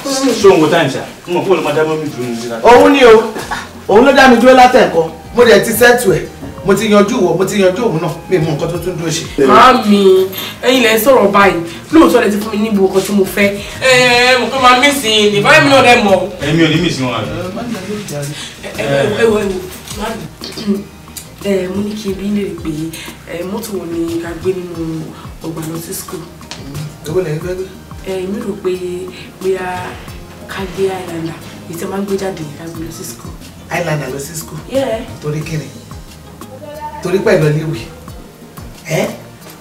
Ṣé òun kò tá ìṣà? Mo mọ̀ pé olùmọ̀dá mọ́ mi dúró ní ìṣẹ́. Òun ni o. Òun ló dá mi dúró látẹ̀kọ́. Mo dẹ̀ ti sẹ́tù ẹ̀. Mo ti yanjú wọ, mo ti yanjú òun náà. Mi mọ nǹkan tó tún dúró ṣe. Màámi, ẹ̀yin lẹ sọ̀rọ̀ báyìí. Lóòótọ́ lẹ ti fún mi ní gbogbo nǹkan tí mo fẹ́. Mo pé máa mí sí i ní báyìí mi náà dẹ̀ mọ̀. Èmi ò ní mí sí wọn àbí. Mo ní kí n bí lè pé mọ́tò wo ni ká gbé nínú ọgbà lọ sí school. Èwo lẹ́yìn fẹ́ gbé? Èmi rò pé bóyá ká gbé Highlander èyí tí a máa ń gbé jáde ká gbé lọ sí school. Highlander lọ sí school? Yeah. Torí kíni? Torí pẹ̀lú léwu.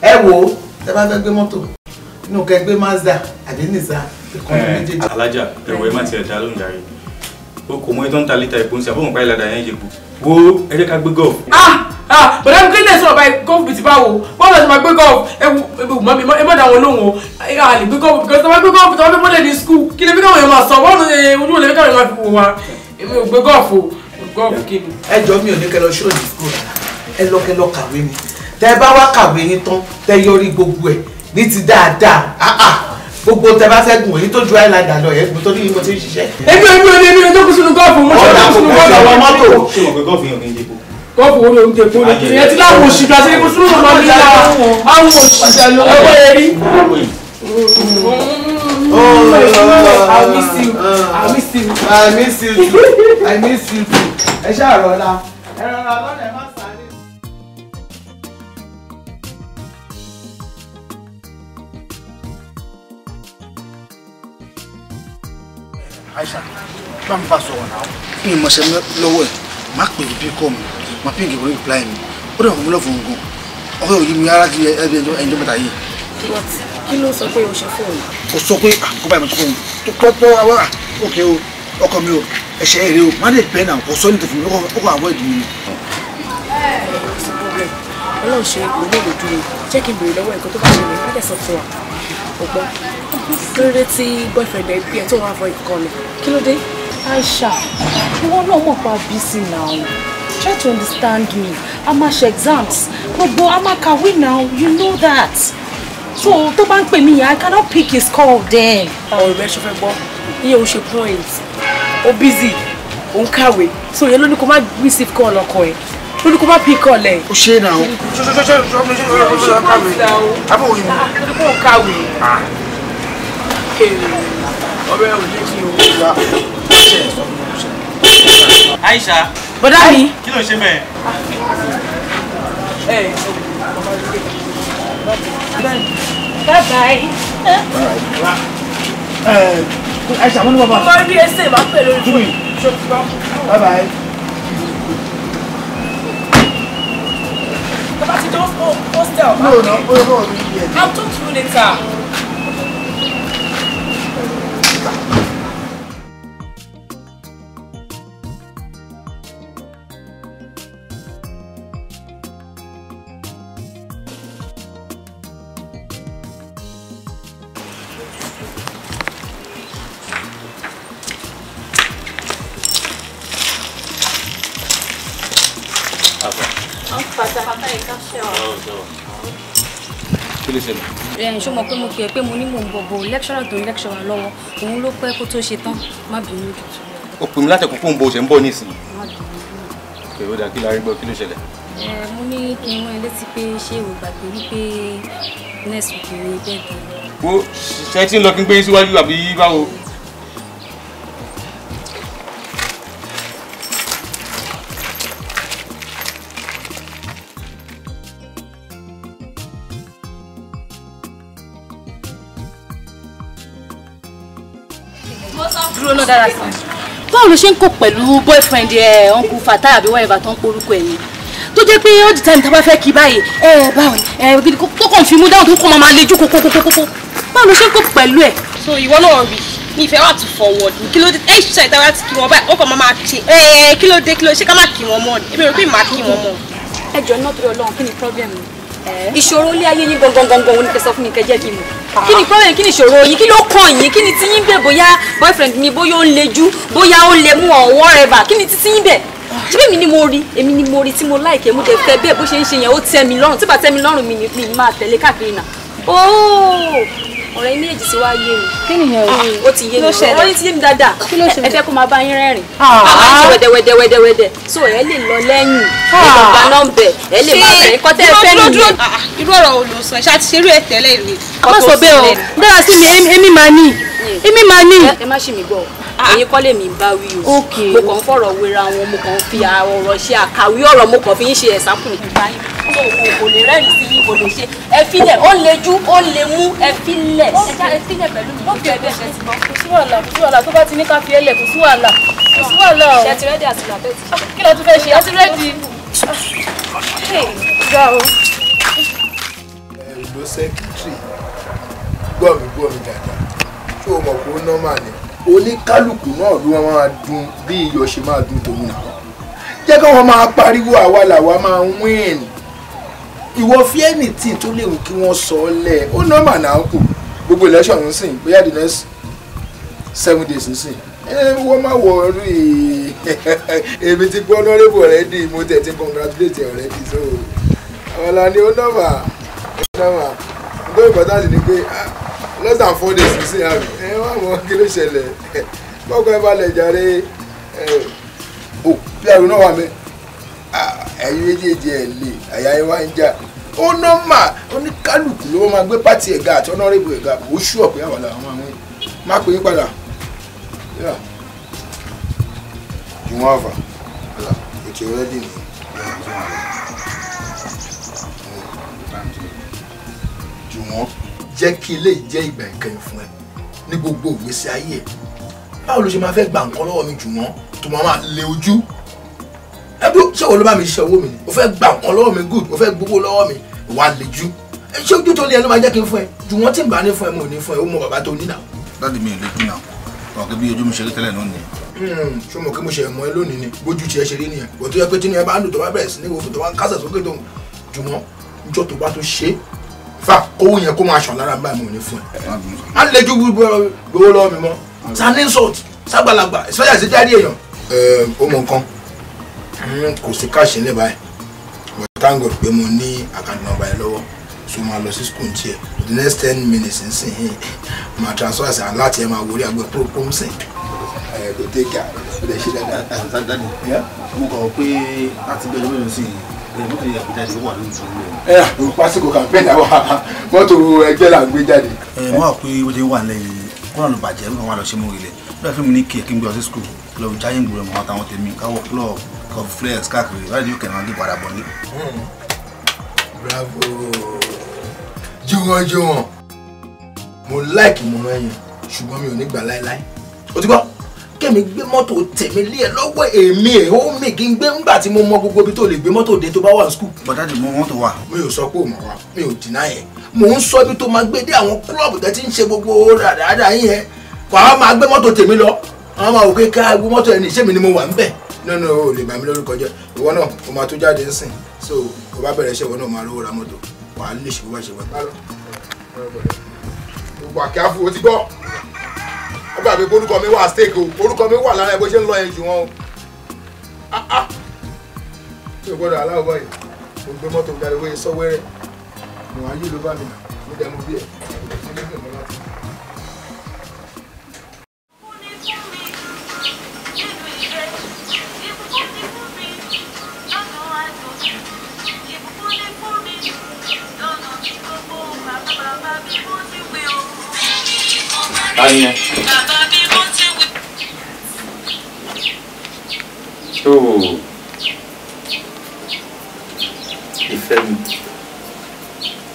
Ẹ wo tẹ bá fẹ́ gbé mọ́tò inú kẹ gbé Mazda àbí Nissan ìkànnì méjèèjì. Alájà ẹ̀wọ̀ ẹ má ti ẹ̀dá lóúnjẹ rẹ̀. O kò mọ ètò ń ta lítà epo ń ṣe àbọ̀mọ̀ pa Highlander yẹn yẹ kù. Wo ẹ jẹ́ ká gbé golf. Bọ̀dá mi kéde sọ̀rọ̀ báyìí golf bìtì báwo bọ́ọ̀lù ẹ̀sìn máa gbé golf ẹ má dà wọn lóhùn o a lè gbé golf because tó máa gbé golf tó máa gbé bọ́ọ̀lù ní school kí lè fi káwọn èèyàn máa sọ bọ́ọ̀lù ojú olè fi káwọn èèyàn máa fi wò wá èmi ò gbé golf o golf kí ni. Ẹ jọ mi ò ní kẹ lọ ṣó ní school ẹ lọ kẹ lọ kàwé ni tẹ bá wá kàwé yín tán tẹ yọrí gbogbo ẹ ní ti dáadáa gbogbo tẹ bá fẹ́ gùn èyí tó ju Highlander lọ yẹn tó ní mo ti ń ṣiṣẹ́. èmi ò jókòó sínú golf mo ṣe jókòó sínú golf ọ̀dà mọ́tò. Ṣé o mọ̀ pé golf yẹn ò kí ń jẹ́ epo? Gọ́ọ̀fù wo ló ń tẹ̀ fún mi? Ìyẹn ti láwọn òṣì gbà sí ikú sínú ọmọ mi lára àwọn òṣì ẹgbẹ́ erí. I miss you. I miss you. I miss you too. I miss you too. Ẹ ṣáà rọra. Ẹ rọra lọ́nà ẹ má sáré. Aisha, bá mi bá sọ̀rọ̀ náà. Mi ò mọ̀ṣẹ́ lọ́wọ́ ẹ̀, má pè é bí kọ́ mi, má pè é kí n reply mi. Ó dẹ̀ fún mi lọ́fún ogun. Ọ̀rẹ́ òyìn mi ara ti ẹbí ẹjọ́ mẹ́ta yìí. Kí ló sọ pé o ṣe fóònù? Ó sọ pé kó báyìí mo ti fóònù. Tó àwọn òkè o, ọkọ mi o, ẹ̀ṣẹ̀ èrè o, má lè bẹ́ẹ̀ náà, kò sọ ní tẹ̀fún mi, ó kọ́ àwọ̀ ìdùnnú mi. Ọlọ́run ṣe ìpínlẹ̀ òdòdó ni, jẹ́ kí n bèrè lọ́wọ́ nǹkan tó bá ṣẹlẹ̀, má dẹ̀ sọ fún wa. Ọgbọ́n, kí ló dé tí boyfriend ẹ bí ẹ tó wà fọ ìkọlù? Kí ló dé? Aisha, ìwọ náà mọ̀ pa busy now. Try to understand me. A máa ṣe exams. Gbogbo a máa kàwé now, you know that. So tó bá ń pè mí yẹn, I cannot pick his call then. Ọ̀rọ̀ rẹ̀ ṣe fẹ́ gbọ́, iye ò ṣe point, ó busy, ó ń kàwé, so yẹn ló ní kó má receive call ọkọ ẹ̀, ló ní kó má pick call ẹ̀. Ó ṣe é náà o. Ṣé kàwé? Abẹ́ òyìn mi. Ó ní kó kàwé. Ọ̀rẹ́ ò ní kí o. Aisha. Bọ́dá mi. Kí ló ṣe bẹ́ẹ̀? Bye-bye. Aisha, mo ní bàbá. Ọmọ rí ẹsẹ̀ máa pẹ̀lú ojú mi. Bye-bye. Bàbá ti jọ hostel. No, I'll talk to you later. Fatai ká ṣe ọ. Kí ló ṣẹlẹ̀? Ṣé mo pé mo kí ẹ pé mo ní mò ń bọ̀bọ̀ lecturer tó ń lecturer lọ́wọ́ òun ló pẹ́ kó tó ṣe tán má bínú jù. Ó pè mí láti ẹ̀kọ́ fóun bó ṣe ń bọ̀ nísìnyí. Má bínú. Kè ó dà kí la rí gbọ́ kí ló ṣẹlẹ̀? Mo ní kí n rán ẹ létí pé ṣé o gbàgbé wípé next week ni birthday. Wo ṣe tí ń lọ kí n gbé síwájú àbí báwo? Dúró náà dára sí. Báwo ló ṣe ń kó pẹ̀lú boyfriend ẹ uncle Fatai àbí whatever tó ń porúkọ ẹ̀yìn tó jẹ́ pé all the time tá bá fẹ́ kí báyìí báwo ni tó kàn fi mú dáhùn tó kàn máa lejú kókókókókó báwo ló ṣe ń kó pẹ̀lú ẹ̀. So ìwọ náà rí mi ìfẹ́ wà tún forward kí ló dé ṣe ìtawá ti kí wọn báyìí ó kàn máa ṣe kí ló dé ṣé ká má kí wọn mọ́ ni èmi rò pé màá kí wọn mọ́. Ẹ jọ̀ọ́ náà torí Ọlọ́run kí ni problem ni ìṣòro ilé ayé yín gangan òun ni kẹ́ sọ fún mi kẹ́ jẹ́ kí n mọ̀ kí ni problem kí ni ìṣòro yín kí ló kàn yín kí ni tí yín bẹ̀ bóyá boyfriend mi bóyá ó ń lejú bóyá ó lè mú ọ whatever kí ni títí yín bẹ̀ ṣé èmi ni mo rí tí mo like mo dẹ̀ fẹ́ bẹ́ẹ̀ bó ṣe ń ṣe yẹn ó tẹ́ mi lọ́rùn tí bá tẹ́ mi lọ́rùn mi ni máa tẹ̀lé káàkiri náà ooo ọ̀rọ̀ yín méjèèjì ti wá yé mi. Kí nìyẹn o? Ó ti yé mi. Ọ̀rọ̀ yín ti yé mi dáadáa. Kí ló ṣẹlẹ̀? Ẹ fẹ́ kó máa bá yín rẹ́rìn. Wẹ̀dẹ̀wẹ̀dẹ̀. So ẹ lè lọ lẹ́yìn. Ẹ lè gba nọ́mbẹ̀. Ẹ lè máa bẹ̀rẹ̀ kọ́tẹ́ fẹ́ nìyẹn. Irú ọ̀rọ̀ wo ló sọ? Ṣá ti ṣerú ẹ̀ tẹ́lẹ̀ rí. A má sọ bẹ́ẹ̀ o. Dára sí mi, èmi máa ní. Ẹ má ṣì mí gbọ́. Ẹ̀yin kọ́ lè mi bá wí o. Mo kàn ń fọ̀rọ̀ wéra wọn, mo kàn ń fi ọ̀rọ̀ ṣe àkàwé ọ̀rọ̀, mo kàn fi ń ṣe ẹ̀sáǹpù nípa yín. Kò lè rẹ́rìn sí yín, kò lè ṣe. Ẹ filẹ̀, ó lè jú, ó lè mú, ẹ filẹ̀. Ẹ filẹ̀ pẹ̀lú mi. Ó fi ẹgbẹ́ ṣe ti bọ́. Kò sí wàhálà, tó bá ti ní ká fi ẹlẹ̀, kò sí wàhálà o. Ṣé ti rẹ́dí àti làbẹ́tì? Kí ló tún fẹ́ ṣe? Ẹ ti rẹ́dí. Gbà o. Ló sẹ́kítírì gbọ́ mi dáadáa ṣé o mọ̀ pé ó nọ́mà ni oníkálukú náà ló máa dùn bí iyọ̀ ṣe máa dùn tòun náà jẹ́ kí wọ́n máa pariwo àwa làwa máa win ìwọ fi anything tó léwu kí wọ́n sọ ọ́ lẹ̀ ó nọ́mà náà kù gbogbo election ń sìn bóyá the next 7 days ń sìn wọ́n máa wọ̀ rí èmi ti gbọ́ honorable already mo tẹ̀ ti congratulate already so àwọn la ni ó nọ́mà gbọ́ ìbọ̀dájì ni pé less than 4 days sí àmì wọ́n mọ̀ kí ló ṣẹlẹ̀ bọ́kọ̀ ẹ bá lẹ̀ jàre bí àrùn náà wà mí ẹ̀yin méjèèjì ẹ̀ lè àyà ẹ̀ wá ń jà ó nọ́mà oníkálùkù ló máa gbé pátì ẹ̀gá àti ọ̀nàrẹ́bù ẹ̀gá ó ṣú ọ̀pẹ́ àwọn làwọn máa wọ́n má pè é padà jùwọ́n àfà ètò rẹ́dì ni. Jùwọ́n jẹ́ kí ilé jẹ́ ìgbà ìkẹyìn fún ẹ ní gbogbo ìgbésí ayé ẹ báwo ló ṣe máa fẹ́ gba nǹkan lọ́wọ́ mi Jùwọ́n tó máa lé ojú ẹbí ṣé wo ló bá mi ṣe owó mi ni o fẹ́ gba nǹkan lọ́wọ́ mi good o fẹ́ gbowó lọ́wọ́ mi wà lejú ṣé ojú tó lé ẹ ló máa jẹ́ kí n fún ẹ Jùwọ́n tí n bá ní fún ẹ mo ní fún ẹ ó mọ bàbá tó ní náà. dáàdi mi ò lè dún náà wọn kì í bí ojú mi ṣe rí tẹ́lẹ̀ náà nìyẹn. ṣé mo kí mo ṣe ẹ̀mọ́ ẹ lónìí ni bójú tiẹ̀ ṣe rí nìyẹn bó tó yẹ pé tí ni ẹ bá ń dùn tó bá bẹ̀rẹ̀ sí ní gbogbo tó bá ń kásẹ̀ sókè tó Jùwọ́n níjọ́ tó bá tó ṣe fa owó yẹn kó máa ṣàn lára báyìí mo ní fún ẹ. má lè ju gbowó lọ́wọ́ mi mọ́ sa ní insult ságbàlagbà especially ṣe jáde èèyàn. ó mọ nǹkan kò sí káàṣì ńlẹ̀ báyìí but thank God pé mo ní account number ẹ lọ́wọ́ so máa lọ sí school tiẹ̀ the next 10 minutes nsìn máa transfer àṣà láti ẹ máa wọlé àgbẹ̀ prom sìn. kò tẹ́ kí a lè ṣe dáadáa. dáàdi mo kọ̀ pé àti bí ọjọ́ mélòó sí mọ́tò yẹ kó jáde ó wà lórí ìṣòro rẹ̀. pásíkò campaign àwọn mọ́tò ẹgbẹ́ là ń gbé jáde. mo wà pé ó jẹ́ wà lẹ́yìn kọ́nà ló bàjẹ́ nígbà wọn lọ ṣe mú ilẹ̀ lọ́wọ́ fún mi ní kí n gbé ọ sí school lọ jáyé ń gbòòrò mọ́ àtàwọn tèmi káwọ́ club club flex káàkiri láti yóò kẹ́ni wọn lè padà bọ̀ ní. bravo jùwọ̀n mo like ìmọ̀ràn ẹ̀yìn ṣùgbọ́n mi ò ní gbà láéláé o ti gbọ́ kẹ́mi gbé mọ́tò tèmi lé ẹ lọ́wọ́ èmi ẹ̀ ó mi kí n gbé ńgbà tí mo mọ gbogbo ibi tó lè gbé mọ́tò dé tó bá wà ní school. bọ́dájì mo mọ́tò wà. mi ò sọ pé ò mọ̀ wá mi ò dínà yẹn mò ń sọ ibi tó máa gbé dé àwọn club tẹ́ ti ń ṣe gbogbo ràdàràdà yín yẹn kò àwọn máa gbé mọ́tò tèmi lọ àwọn máa wò pé ká gbé mọ́tò ẹni ṣé mi ni mo wà ń bẹ̀ nínú o lè bà mí lórúkọ jẹ́ ìwọ náà o máa tó jáde ńsìn so o bá bẹ̀rẹ̀ iṣẹ́ ìwọ náà máa rówó ra mọ́tò wà á lè ṣe bó bá ṣe wà. gbogbo àkíyàfó o ti gbọ́ ó gbà pé orúkọ mi wà stake o orúkọ mi wà lára ẹ bó ṣe ń lọ yẹn jù wọn o tí o gbọ́dọ̀ aláwọ̀ báyìí mo gbé mọ́tò jáde wọ́n yẹ sọ wẹ́rẹ́ mo ayé ló bá mi mo dẹ̀ mo bí ẹ̀ Anya. Oh. Ìfẹ́ mi.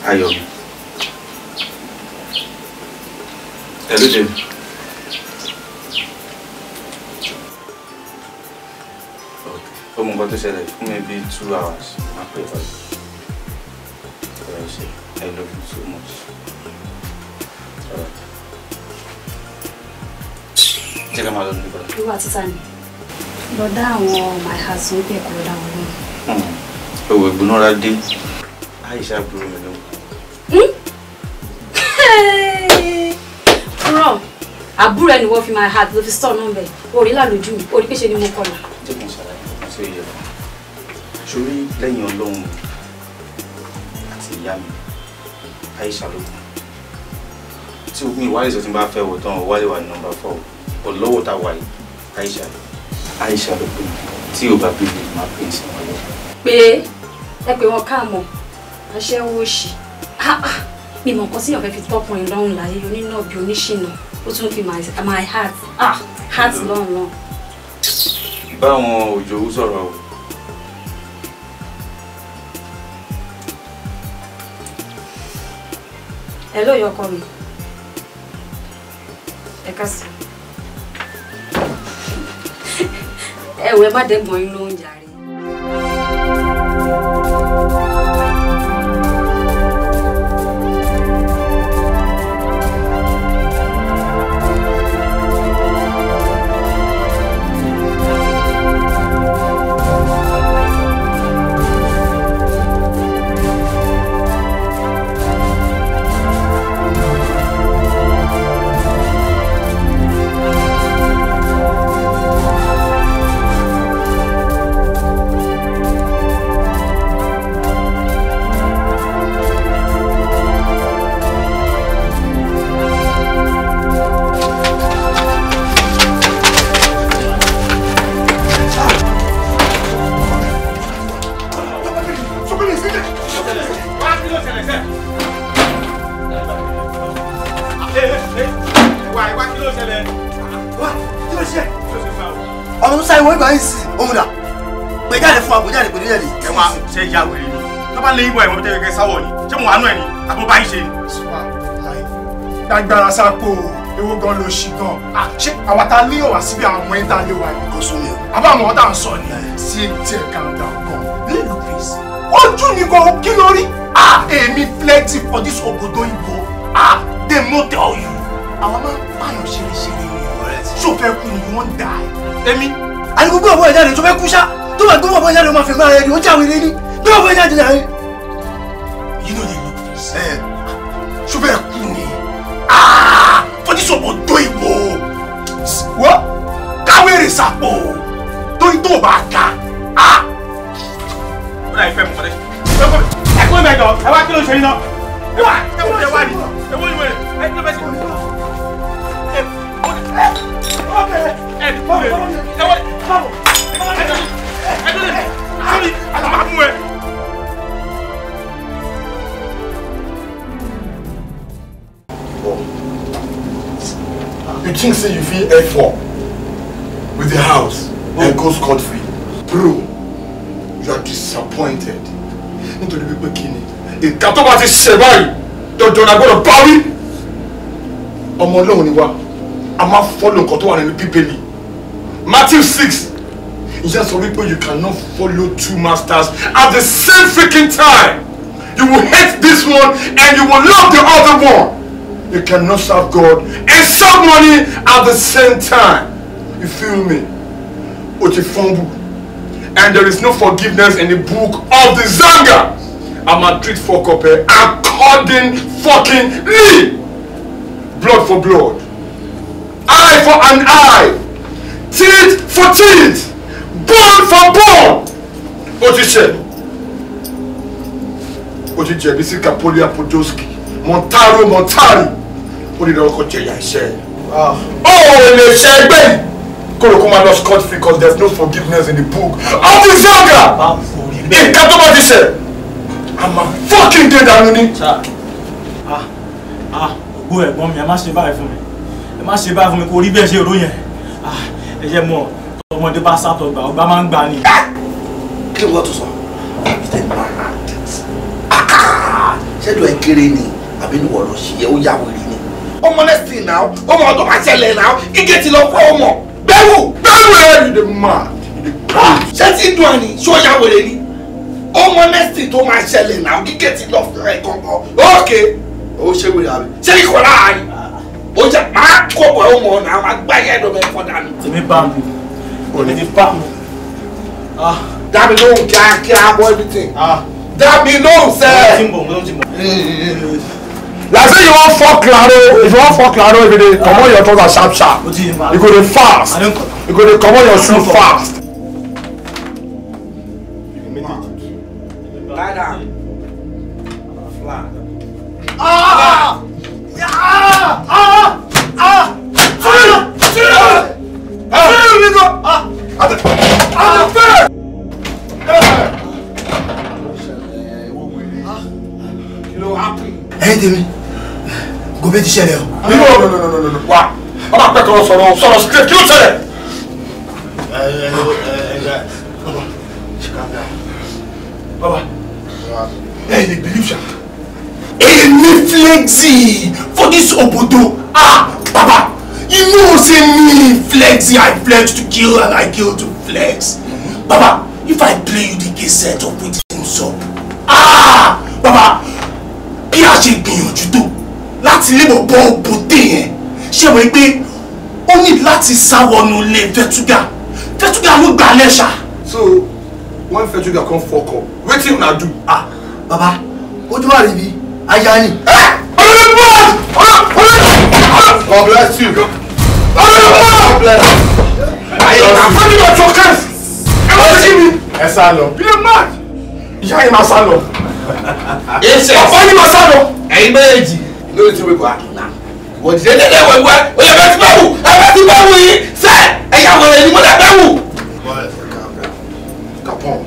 Ayọ̀ mi. Hello, Jim. Ó mú nǹkan tó ṣẹlẹ̀ fún mi bí 2 hours. Má pè é báyìí. I love you so much. Jẹ́ ká máa lọ nípa. Ìwà títà ni. Lọ dá àwọn my house wípé ẹ̀kọ́ lọ dá wọn lóhùn. Owó ìgbónára dé. Àìṣà àbúrò mi ló. Rọ, àbúrò ẹni wọ́n fi my heart ló fi store number. Orí lálójú mi, orí péṣe ni mo kọlà. Jẹ́ kí n ṣàlàyé fún ṣé yẹ. Ṣorí lẹ́yìn Ọlọ́run àti ìyá mi, Àìṣà ló kù. tí mi wálé sọ tí n bá fẹ́ wò tán wálé wà ní number 4 but lọ́wọ́ tá wà yìí Aisha ló pè tí ò bá bíbí máa pè sí wọn lọ. pé ẹ pé wọn káàmọ̀ aṣẹ́wó ṣì mi mọ̀ nǹkan tí èèyàn fẹ́ fi tọkùnrin lọ́rùn láyé onínàbí oníṣìnà ó tún fi my heart lọ́rùn náà. báwọn òjòwú sọ̀rọ̀ o. Hello, you're coming. Ekasi. Ẹ má dẹ́gbọ̀n yín lóúnjẹ àárẹ̀. Dágbára sápò ewo gan ló ṣì gan. Ṣé àwa ta ní ọ̀wá síbi àwọn ọmọ ẹ̀ta lé wa ni? Kò sún mi o. Àbá àwọn ọ̀tá ń sọ ni. Sí ti ẹ̀ calm down gan. Lílù please. Ojú mi gan kí ló rí? Èmi plenty for this obodo Igbo. They no tell you. Àwọn máa ń pààyàn ṣeréṣeré ni. Ṣó fẹ́ kú ni wọ́n dà ẹ́. Èmi. Àní gbogbo ọ̀bọ̀ ìjáde tó fẹ́ kú ṣá. Tó bá gbogbo ọ̀bọ̀ ìjáde ó máa fẹ́ máa rẹ̀ ni ó jáwé lé ní. Gbogbo ọ̀bọ̀ ìjáde náà rí. You know they look please. Ṣó fẹ́ kú ni? For this obodo Igbo. Wọ́n káwé rè sàpò torí tó bá ká. Ó dà ìfẹ́ mu kọ́lé. Ẹ kó ìbẹ̀jọ, ẹ wá kí ló ṣe yín náà? Ẹ wá ní, ẹ wọ́n ní wẹ̀rẹ̀, ẹ kí ló fẹ́ sí? Ẹ ní kúrè, ẹ wọ́n ẹ dúró, sórí àlàmà mú ẹ. You think say you feel F4 with the house and go scot-free? Bro, you are disappointed. Nítorí wípé kíni? Ìka tó bá ti ṣe báyìí, dandan la gbọ́dọ̀ báwí. Ọmọ Ọlọ́run ni wá, a máa follow nǹkan tó wà nínú Bíbélì. Matthew 6. Ìyẹn sọ wípé you cannot follow two masters at the same freaking time. You will hate this one and you will love the other one. You cannot serve God and serve money at the same time. You feel me? Otifumbu. And there is no forgiveness in the book of the Zanga. I'm a treat for copper according fucking me. Blood for blood. Eye for an eye. Teeth for teeth. Bone for bone. Otiche. Otiche Bisika Polia Podolski. Montari. Ó ní lọ́wọ́ kó jẹ ìyà iṣẹ́. Lè ṣe ẹgbẹ́ kóró máa lọ scot free because there is no forgiveness in the book of the Zanga. Nǹkan tó bá ti ṣe, I'm a fucking dead dànù ni. Ògbó ẹ̀gbọ́n mi, ẹ má ṣe báyìí fún mi. Ẹ má ṣe báyìí fún mi kò rí bẹ́ẹ̀ ṣe rò yẹn. Ẹ jẹ́ mọ̀ ọmọdé bá sátọ̀ gbà ọgbà máa ń gbà ni. Kí ló ń gbọ́ tó sọ? Ìtẹ̀ máa ń ṣẹ́dọ̀ ẹ̀ kéré ni àbí ní wọ́n lọ sí ẹ ó yà wèrè ni. Ọmọ lẹ́sìn náà, ọmọ ọdún máa ṣẹlẹ̀ náà, ike ti lọ fọ́ ọmọ. Bẹ́ẹ̀rù ẹ̀ you dey mad. Ṣé tí dùn àní ṣó yà wèrè ni? Ọmọ lẹ́sìn tó máa ṣẹlẹ̀ náà, ike ti lọ fún ẹ gangan. Ókè, ó ṣe wèrè àbí? Ṣé ikọ̀ láàárín? Ó jẹ́ máa kọ̀ bọ̀ ọmọ náà, máa gbá yẹ́ ẹ̀dọ̀ mẹ́fọ́ dànù. Tèmi bá mi, òní ti bá mi. Dá mi lóhùn kíákíá bọ́ everything. Dá mi lóhùn sẹ́ẹ̀. Like say you want fuck claro, if you want fuck claro every day, come on your trousers sharp sharp. You go dey fast. You go dey come on your shoe fast. Lie down. Flat. ló happy. Hey, Demi. Go be ti ṣẹlẹ̀ o. No. Wá. Ọba pẹ̀kọ̀ sọ̀rọ̀ straight kí ló ṣẹlẹ̀? Baba. Calm down. Baba. Hey, they believe you. Hey, flexi for this obodo. Baba. You know say me flexi, I flex to kill and I kill to flex. Baba, if I play you the game set up with him up. Baba, bí a ṣe gbìyànjú tó láti lè bọ̀ bọ́ bòdè yẹn. Ṣé wọ́n pé ó ní láti sá wọnú ilé Fẹ́túgà. Fẹ́túgà ló gbà lẹ́ṣà. So, when Fẹ́túgà come fuck up, wetin una do? Baba, ojú wa rí bí aya ni. God bless you. God bless you. I'm funny about your case. Ẹ sá lọ. You're mad. Ìyá yìí máa sá lọ. Ọ̀pọ̀ yìí máa sá lọ. Ẹ̀yin méjì lórí tí wọ́n kọ́ àkínná. Wọ́n ti dé wẹ̀wẹ̀ ó yẹ bẹ́ẹ̀ ti bẹ́ẹ̀ wù ẹ̀bẹ̀ ti bẹ́ẹ̀ wù yìí sẹ́ ẹ̀yà wẹ̀rẹ̀ ni mo lẹ̀ bẹ́ẹ̀ wù. Capon.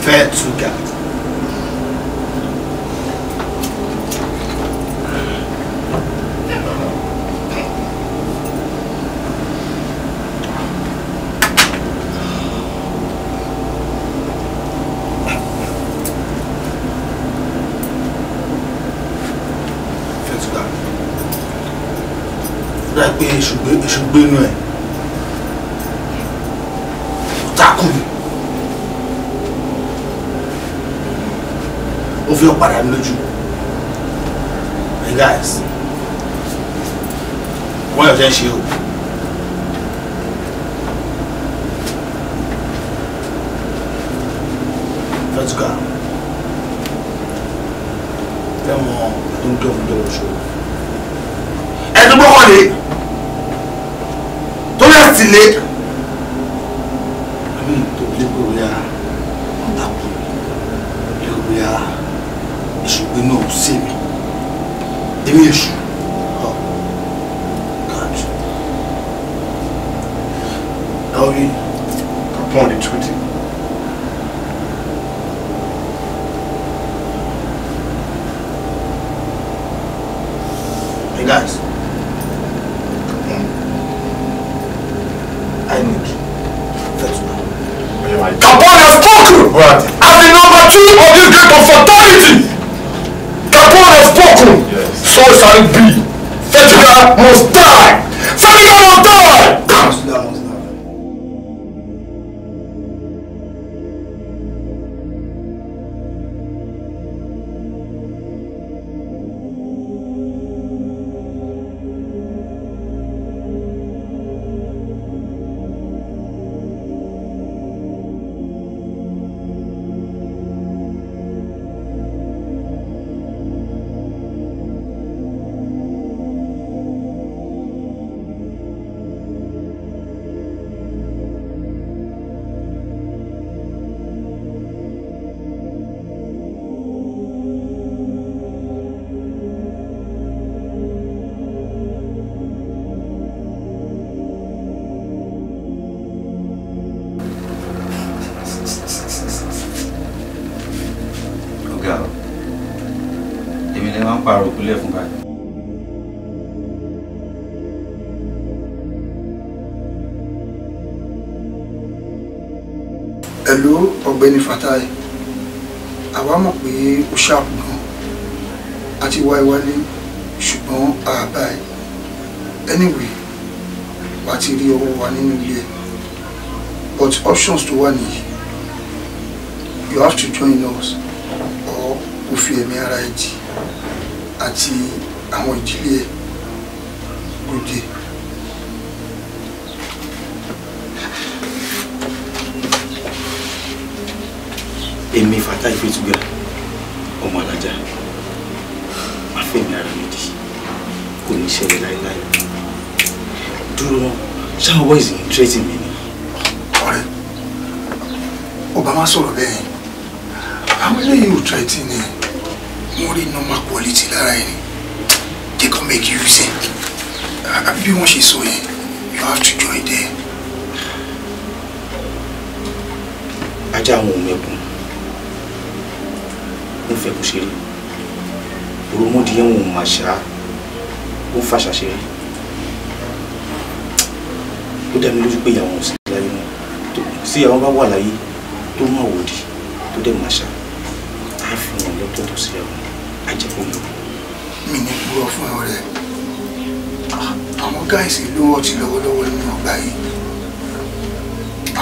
Fẹ́túgà. Dá pé èṣù gbénú ẹ̀. Takùn. Ó fi ọ̀padà lójú. Hey guys, wọ́n yọ̀ fẹ́ ṣe o. Fẹ́túgà. Fẹ́ mọ àdúgbò fún oṣù. Ẹ̀dùn gbọ́kànlé. Tó yẹ sí lé. Àmì tó lé gbòòrò yá. Ọ̀tàkùn. Lé gbòòrò yá. Ìṣùgbé náà sí mi. Èmi èṣù. God. How are you? Capon the 20. Hey guys. I need Fẹ́túgà. Capon has spoken! What? As the number 2 of this group of authority! Capon has spoken! Yes. So shall it be. Fẹ́túgà must die! Fẹ́túgà must die! Fẹ́túgà must die. Èmi lè máa ń pààrọ̀ òkúlẹ̀ fún báyìí. Hello, ọ̀gbẹ́ni Fatai. Àwa mọ̀ pé ó ṣàpù gan. A ti wá ìwálé ṣùgbọ́n àbá ẹ̀. Anyway, wàá ti rí ọwọ́ wa nínú ilé ẹ̀. But options tó wà nìyí. You have to join us or kò fi ẹ̀mí ara ẹ̀ jì àti àwọn ìdílé ẹ̀. Good day. Èmi Fatai Fẹ́túgà ọmọ alájà máa fẹ́ mi ara mi dì kò ní ṣẹlẹ̀ láéláé dúró ṣáà boys ń tírẹ́tì mi ni. ọ̀rẹ́ Obama sọ̀rọ̀ bẹ́ẹ̀ àwọn eléyìí ò tírẹ́tì ni wọ́n rí normal quality lára ẹni they can make you use it bí wọ́n ṣe sọ yẹn you have to join them. ajá àwọn ohun ẹkùn ń fẹ́ kó ṣeré òròmọdìyẹ wọn ò máa ṣá ó ń fàṣà ṣeré ó dá mi lójú pé ìyàwó sí láyé wọn tí ìyàwó bá wà láyé tó máa wòdì tó dẹ̀ máa ṣá á fi wọn lọ́tọ̀ọ̀tọ̀ sí ẹ̀wọ̀n ajẹ́kọ̀ọ́ lọ. mi ní kúrò fún ọ̀rẹ́ àwọn gáìsì lówó ti lọ́wọ́lọ́wọ́ nínú ọgbà yìí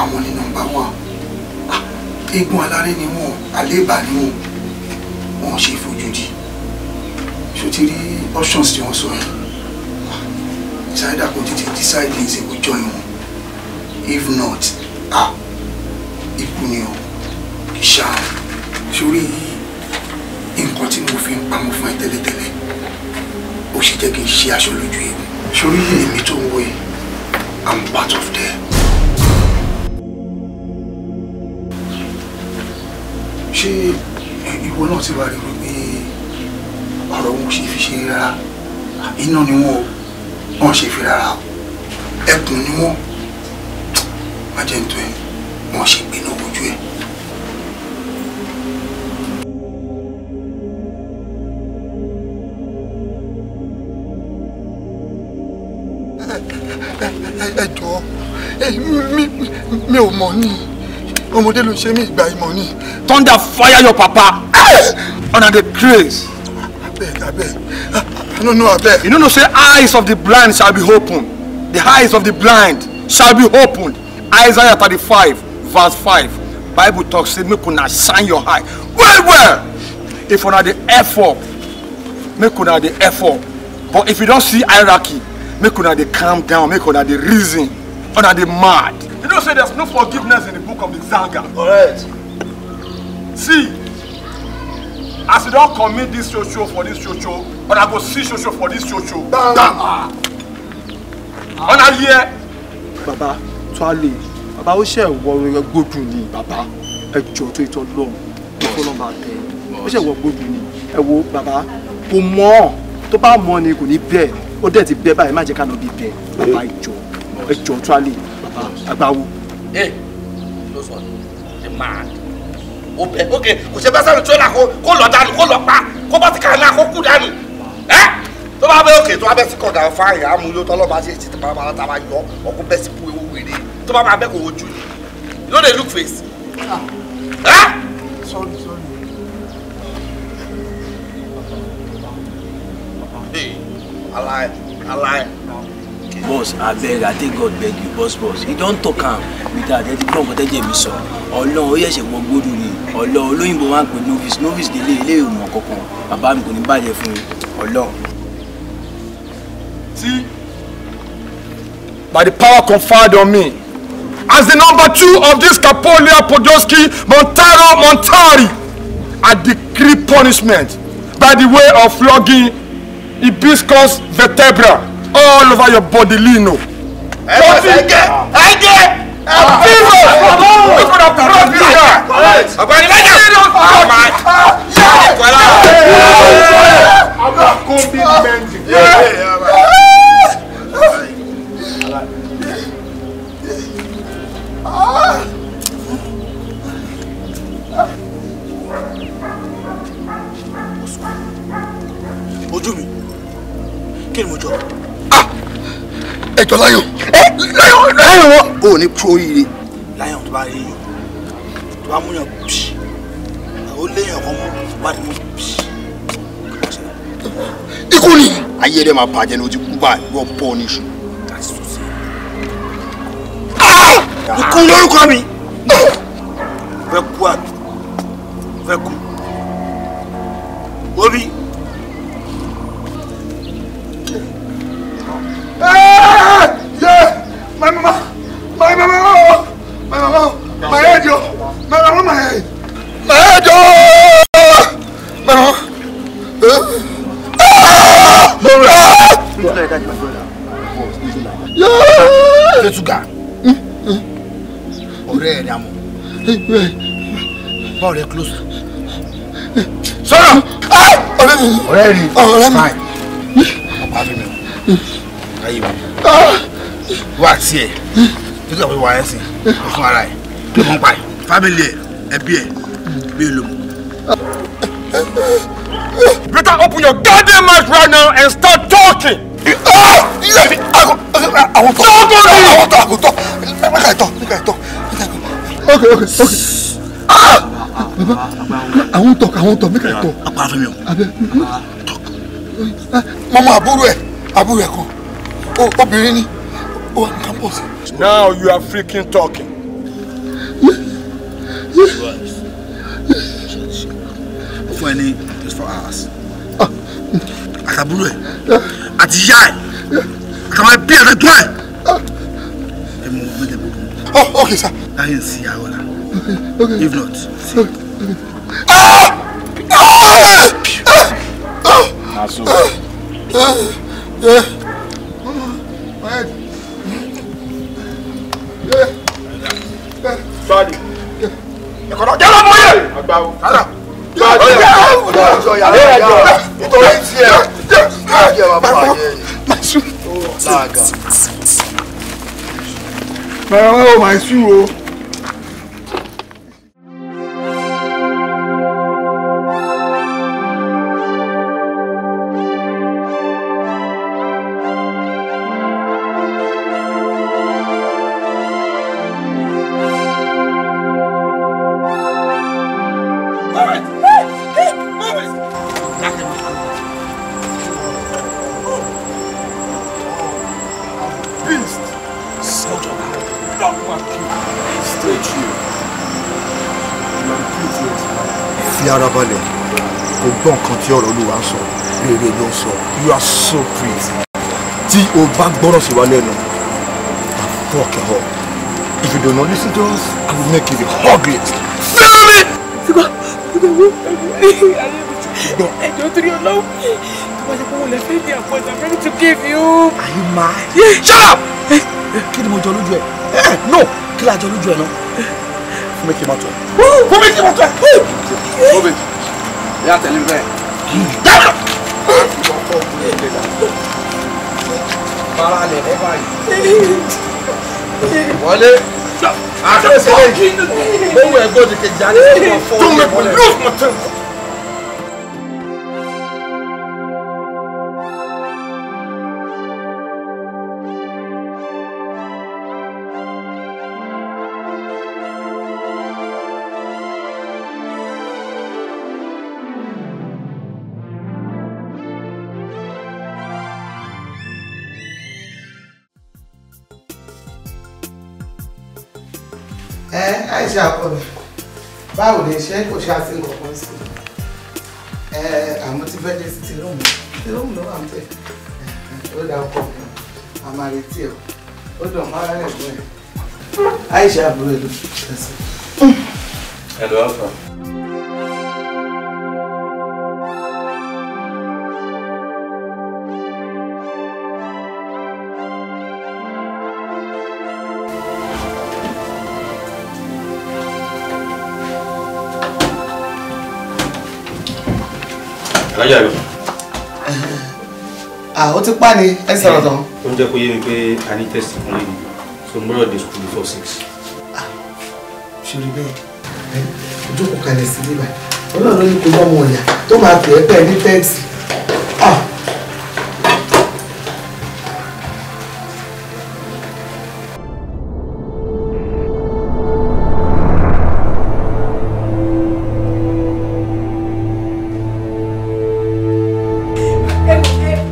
àwọn ní nọ́mbà 1 eégún aláré ni wọn àléébà ni wọn ṣe fojú di ṣó ti rí options tí wọ́n sọ yẹn ṣáídà kò tètè decide ní ìsìnkú join wọn if not ikú ni o kì í ṣáà sórí nǹkan tí mo fi ń pamọ́ fún ẹ tẹ́lẹ̀tẹ́lẹ̀ ó ṣe jẹ́ kí n ṣe aṣọ lójú ewu sórí èmi tó ń wé I'm part of them. ṣé ìwọ náà ti wá rí wípé ọ̀rọ̀ wọn ṣe fi ṣe rárá iná ni wọ́n ṣe fi rárá ẹkùn ni wọ́n májẹ̀ntọ́ ẹ̀ wọ́n ṣe gbéná ojú ẹ̀. ẹ jọ̀ọ́ mi ò mọ̀ ní ọmọdé ló ṣe mí ìgbà ìmọ̀ ní. Thunder fire your papa under the grace. Abeg. I don't know abeg. You know say eyes of the blind shall be opened. The eyes of the blind shall be opened. Isaiah 35 verse 5. Bible talks say make una shine your eye well. If una the effort, make una the effort. But if you don't see hierarchy, make una the calm down, make una the reason, una the mad. You know say there's no forgiveness in the book of the Zanga. Alright. See, as you don't commit this show for this show, but I go see show for this show. On a year. Baba, Twale, Baba ó ṣe wo gbodun ni Baba. Ẹ jọ̀ọ́ tó ito Ọlọ́run. Ko lo ba te. Ó ṣe wo gbodun ni. Ẹ wo Baba, kò mọ̀. Tó bá mọ̀ ni kò ní bẹ́ẹ̀. Ó dẹ̀ ti bẹ́ẹ̀ báyìí má jẹ́ ká lọ bí bẹ́ẹ̀. Baba ẹ jọ̀ọ́ Twale. Baba, agbawo. Hey, those one, the man. Okay, kò ṣe bẹ́ẹ̀ sẹ́nu trailer kó lọ dànù kó lọ pa kó bá ti kà ní àkókò dànù. Tó bá bẹ́ òkè tó bá bẹ́ sí kọ̀dà fáyà amúlò tọ́lọ́ bá ṣe ti bàbá tá a bá yọ ọkọ̀ bẹ́ sí pu ewu wèrè tó bá bẹ́ kò wojú ni. You no dey look face. Sorry. Hey, I lie. Boss, I beg, I take God beg you, boss. He don't talk am with that. They don't go tell me so. Ọlọ́run ó yẹ ṣe gbogbo dùn ni. Ọlọ́run olóyìnbó máa ń pè novice délé ilé ìmọ̀ kankan. Bàbá mi kò ní bàjẹ́ fún Ọlọ́run. See, by the power conferred on me, as the number 2 of this Kapolia Podolski Montari, I decree punishment by the way of flogging hibiscus vertebra all over your body, Lino. Ojú mi, kí ni mo jọ? Ẹjọ́ Lion. Lion wọ́n. O ní kúrò yìí. Lion tó bá rí yìí, tó bá múyàn pì, ó léyàn kan mú, wá ní mú pì. Ikú ni. Ayé rẹ̀ máa bàjẹ́ ní ojú kú báyìí, wọ́n pọ̀ ní iṣu. Ikú lórúkọ mi. Fẹ́ kú àbí? Fẹ́ kú. Obi. My mama, my head, yo, my mama, my head, yo, my mama. sugar. Ọ̀rẹ́ ẹ̀ ni a mọ̀. Báwo lẹ close? Sọ̀rọ̀! Ọ̀rẹ́ ni. Fine. Ọ̀pá fi mi. Ayé mi. Wá sí ẹ̀. Tó sọ pé wà ẹ́ sìn. Fún ara ẹ̀. Kí ló mọ̀ pa ẹ̀? Family ẹ̀. Ẹbí ẹ̀. Bí èlò mọ̀. Better open your goddamn mouth right now and start talking. Okay. I won't talk. Make I talk. Mama, àbúrò ẹ̀ kan. Obìnrin ni. On campus. Now you are freaking talking. For any 24 hours. Àtàbúrò ẹ̀. Àti ìyá ẹ̀. Àtàwọn ẹbí ẹ̀ lẹ́gbọ́n ẹ̀. Oh, okay, sir. I didn't see her. Okay. If not, see. Sorry. Get up here! My shoe. Farabalẹ̀ kò gbọ́ nǹkan tí ọ̀rọ̀ Olúwa ń sọ rere ló ń sọ. You are so pretty. Tí o bá gbọ́rọ̀ sí wa lẹ́nu, I fuck you up. If you do not listen to us, I will make you the ugliest. Feel me? Ẹjọ́ torí Ọlọ́run. Tó bá jẹ́ pé wọ́n lè fẹ́ ní àpọ̀jù, I'm ready to give you. Are you mad? Shut up! Kí ni mo jọ lójú ẹ? No! Kí la jọ lójú ẹ náà? Fún mi kí n máa tọ́ ẹ. Fún mi kí n máa tọ́ ẹ. Bobby, ìyá tẹ̀lé ń bẹ́ẹ̀. Dábìlọ̀! Fara lẹ̀ ẹ́ báyìí. Wọlé. Àkẹ́sẹ̀ lẹ́yìn. Owó ẹ̀gbọ́n ti kejì àti ìwọ̀n fọ́ ọ̀rẹ́ mọ́lẹ̀. Àìṣe àkọlù báwo lè ṣe kò ṣe àti nǹkan sí àwọn tí fẹ́ dé sí ti rúùmù ló wà ń tẹ̀ ó dá ọkọ̀ mi a máa retí ẹ̀ ó dàn máa rẹ̀ ẹ̀gbọ́n ẹ̀ Àìṣe àbúrò ẹ̀ ló ṣẹ̀ṣẹ̀. Hello, Alpha. Alájà rẹ̀. Ó ti pa ni ẹ sọ̀rọ̀ tán. Ó ń jẹ́ kó yé mi pé a ní test fún lẹ́yìn so mo rọ̀ dé school before 6. Ṣòrí bẹ́ẹ̀ ojú kò kalẹ̀ sí níbà Ọlọ́run ló ní kó lọ́mọ ọ̀yà tó máa pè é pẹ́ ní tẹ́ẹ̀sì.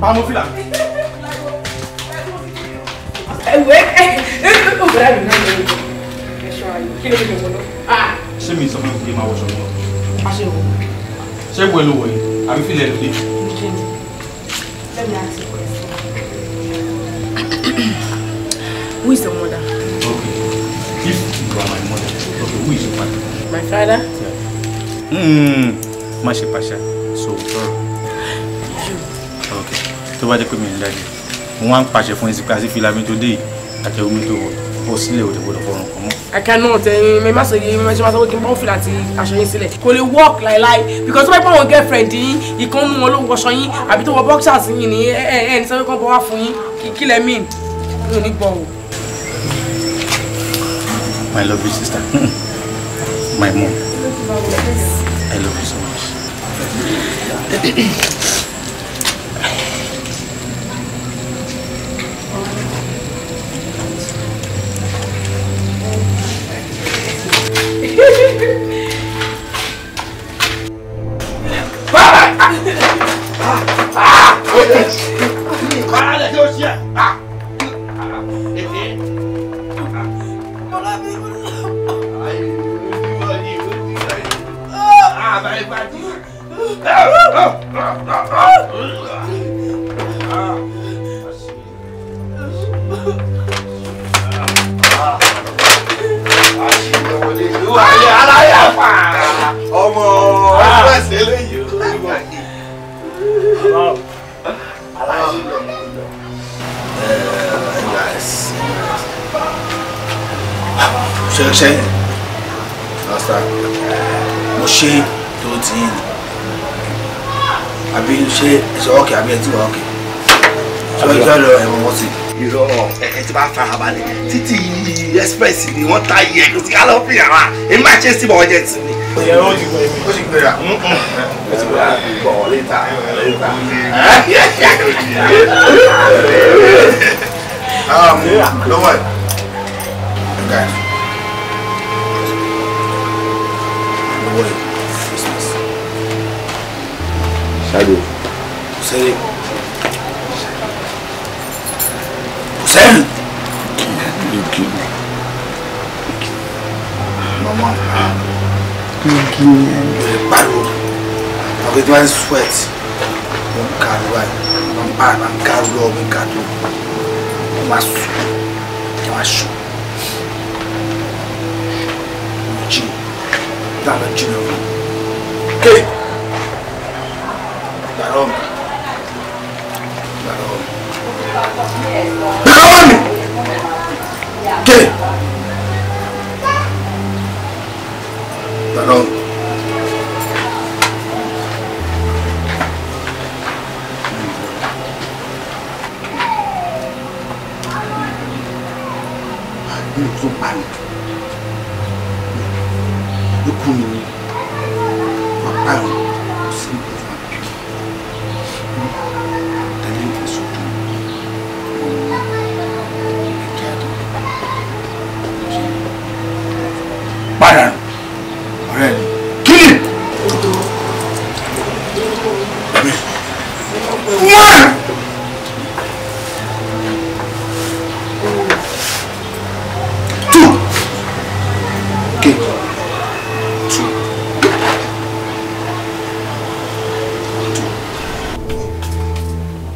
Vamos, filha. Ṣé mi sọ fún mi máa wọṣọ mọ́? Ṣé ìwé ló wọ̀ yìí? Àbí fílẹ̀ ló dé? Who is your mother? Okay. If you are my mother, okay, who is your father? My father? Má ṣe pàṣẹ. So, okay. Tó bá jẹ́ pé mi ń dájú. Mo wá ń pàṣẹ fún ẹsìn pé àti fìlà mi tó dé yìí. àti omi tó bọ́ sílẹ̀ òde gbọ́dọ̀ fọrùn kan mọ́. I cannot mi má sọ yìí mi má ṣe máa sọ pé kí n bọ́ fìlà àti aṣọ yín sílẹ̀ kò lè work láíláí because tó bá pọ̀ wọn girlfriend yín ìkan nínú wọn ló wọṣọ yín àbí tó wọ boxers yín ní ní sọ pé kán bọ́ wá fún yín kí lẹ mean mi ò ní gbọ́ o. My lovely sister, my mom, I love you so much. Ṣe Asta mo ṣe tó ti ní àbí ṣe ṣe okay àbí ẹ ti wà okay ṣe ó jẹ́ lọ ẹ̀wọ̀n wọ́n sí. Irọ́ ẹ ti bá fara balẹ̀ títí express ni wọ́n ta iye kò sí kálọ̀ fi àwa èmi máa ṣe sí bọ̀ ọjọ́ ti ní. Ó ti gbéra. Ó ti gbéra bọ̀ létà. Lọ́wọ́ ẹ̀. Shadow. Hussein. Hussein. Mama. Pariwo. Àwọn tí wọ́n ń sweat. Wọ́n ń kàrú báyìí. Wọ́n ń bá ń kàrú lọ wọ́n ń kàrú. Wọ́n máa sùn. Wọ́n máa sùn. Wọ́n jí. Dáná jí lọ. Kéè. Darom. ¿Qué? Darom. Mi ò tún pa ni. Ikú mi ni. Bàbá mi kò sí ní ìfún àbí. Tẹ̀lé ìfẹ̀sọ̀tún. Padà ọ̀rẹ́ mi. Kí ni? One! Two! Okay. Two.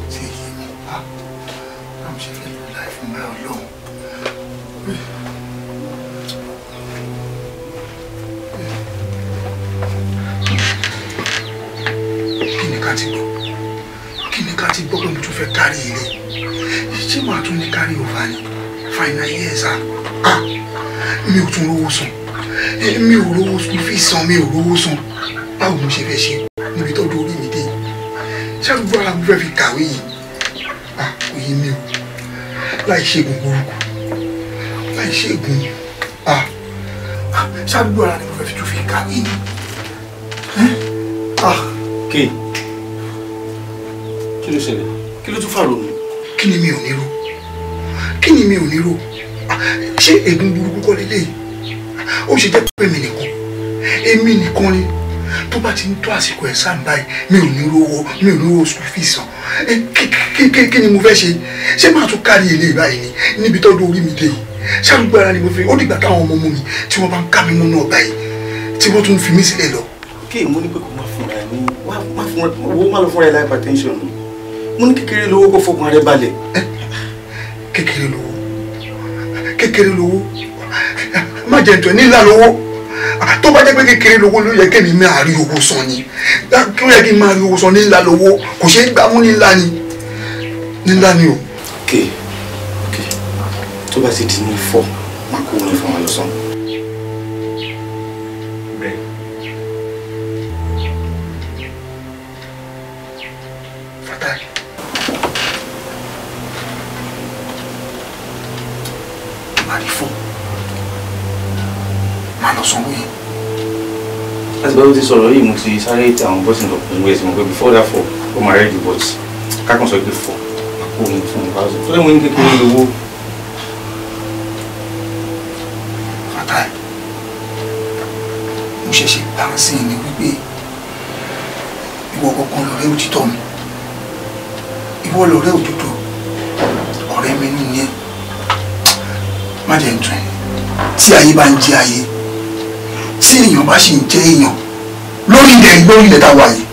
See, I'm shaking your life from my alone. Kí ni ká ti gbọ́ pé mo tún fẹ́ kárí ilé ṣé màá tún ní kárí òfà ni final years mi ò tún rówó san mi ò rówó school fees san mi ò rówó san báwo mo ṣe fẹ́ ṣe níbi tọ́jú orí mi dé ṣàgbọ́n ara mo fẹ́ fi kàwé yìí kò yé mi o láì ṣègùn burúkú láì ṣègùn ṣàgbọ́n ara ni mo fẹ́ fi tún fi kàwé yìí. Kí ló ṣẹlẹ̀? Kí ló tún fà ronú? Kí ni mi ò ní rò? Kí ni mi ò ní rò? Ṣé ègún burúkú kọ́ lélẹ́yìí? Ó ṣe jẹ́ pé èmi nìkan ni tó bá ti ń tó àsìkò exam báyìí mi ò ní rówó school fees san. Kí ni mo fẹ́ ṣe? Ṣé máa tún kárí ilé báyìí ni níbi tọ́jú orí mi dé yìí? Ṣàlùgbọ́ ara ni mo fi ó dìgbà táwọn ọmọ mi tí wọ́n bá ń ká mi mọ́ náà báyìí tí wọ́n tún fi mí sílẹ̀ lọ. Kí mo ní pé kò má fún ẹ ní owó má lọ fún ẹ láì hypertension mo ní kékeré lówó kó fọkàn rẹ balẹ̀. Kékeré lówó má jẹ ntọ́ nílá lówó tó bá jẹ́ pé kékeré lówó ló yẹ kémi máa rí owó san ni kí ó yẹ kí n máa rí owó san nílá lówó kò ṣeé gbà mú nílá ni o. tó bá ti di ní 4 máa kó wọn fún wa lọ́sàn. bẹ́ẹ̀ Fatai máa rí 4 máa lọ sanwó yẹn. láti bá tó ti sọ̀rọ̀ yìí mo ti sáré tí àwọn bọ́sìn lọ pẹ̀lú ẹ̀sìn mọ̀ pé before that 4 ó máa rẹ́ẹ̀dì but kákan sọ pé 4 máa kó wọn fún wa lọ́sàn. tó lè mú ní kékeré lówó. ṣẹ̀ṣẹ̀ gbà sí ni wípé ìwọ kankan lọ̀rẹ́ òtítọ́ mi ìwọ lọ̀rẹ́ òdodo ọ̀rẹ́ mi nìyẹn má jẹ́ ń tún ẹ̀ tí ayé bá ń jẹ́ ayé tí èèyàn bá sì ń jẹ́ èèyàn lórí ilẹ̀ tá a wà yìí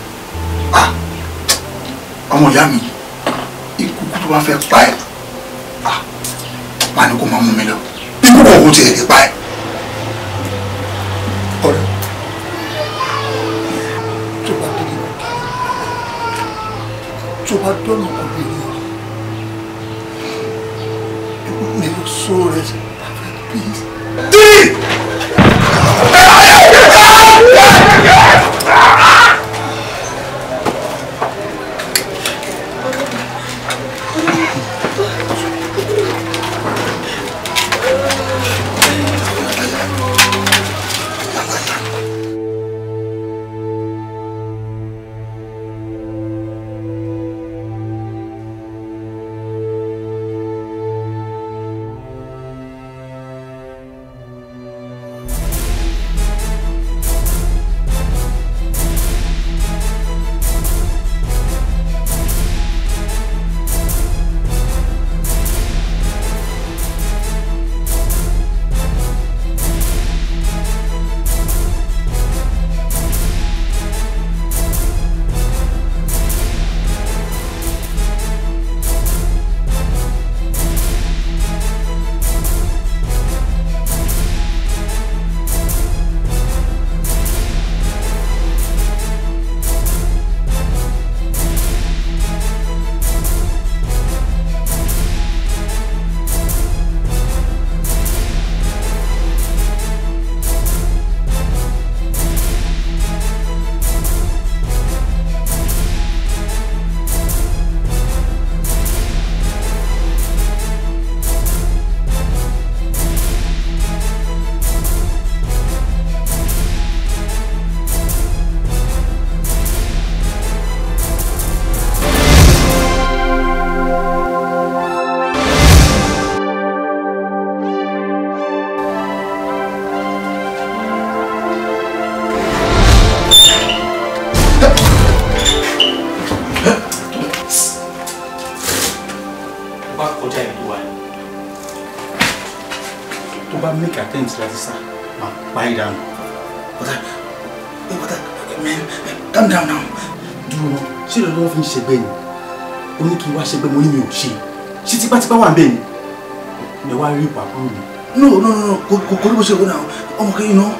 ọmọ ìyá mi ikú tó bá fẹ́ pa ẹ̀ máa ní kó máa mú mi lọ ikú kọ̀ọ̀kan tiẹ̀ lè pa ẹ̀. tó bá dọ́nà obìnrin mi ò sọ rẹ̀ perfect peace. make attempts láti sá máa pa ẹ́ dànù. But man, calm down now. Dúró ṣé lọ́dọ̀ fi ń ṣẹgbẹ́ ni? Ó ní kí n wá ṣẹgbẹ́ mo ní mi ò ṣe. Ṣé tipátipá wà bẹ́ẹ̀ ni? Ẹ wá rí ìpàkúrò mi. No, kò ní bó ṣe wọ́n náà. Ọmọ kẹ́ you know,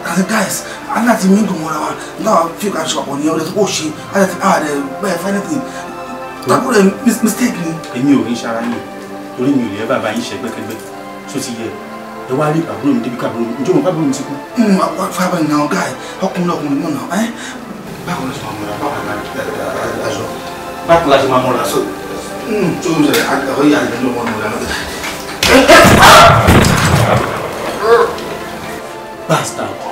as a guys, aláti mí gùn mọ́ra wa. Náà fi kà ṣe ọ̀pọ̀ ní ọ̀rẹ́ tó kò ṣe. Aláti bẹ́ẹ̀ find anything. Tàbí rẹ̀ mistake ni. Èmi ò rí ṣara yìí. Torí mi ò lè bàbá yín ṣẹgbẹ́kẹgbẹ́. Ṣó ti yẹ? Ẹ wá rí àbúrò mi débi káàbúrò mi. Ǹjẹ́ mo káàbúrò mi ti kú? Fábà náà guy, ọkùnrin mọ̀ náà. Báwo ló ṣe máa múra? Báwo la ṣe máa múra? Tó ń sọ̀rọ̀ àwọn ìyá ìbẹ̀rẹ̀ ló wọ́n múra náà. Bastard.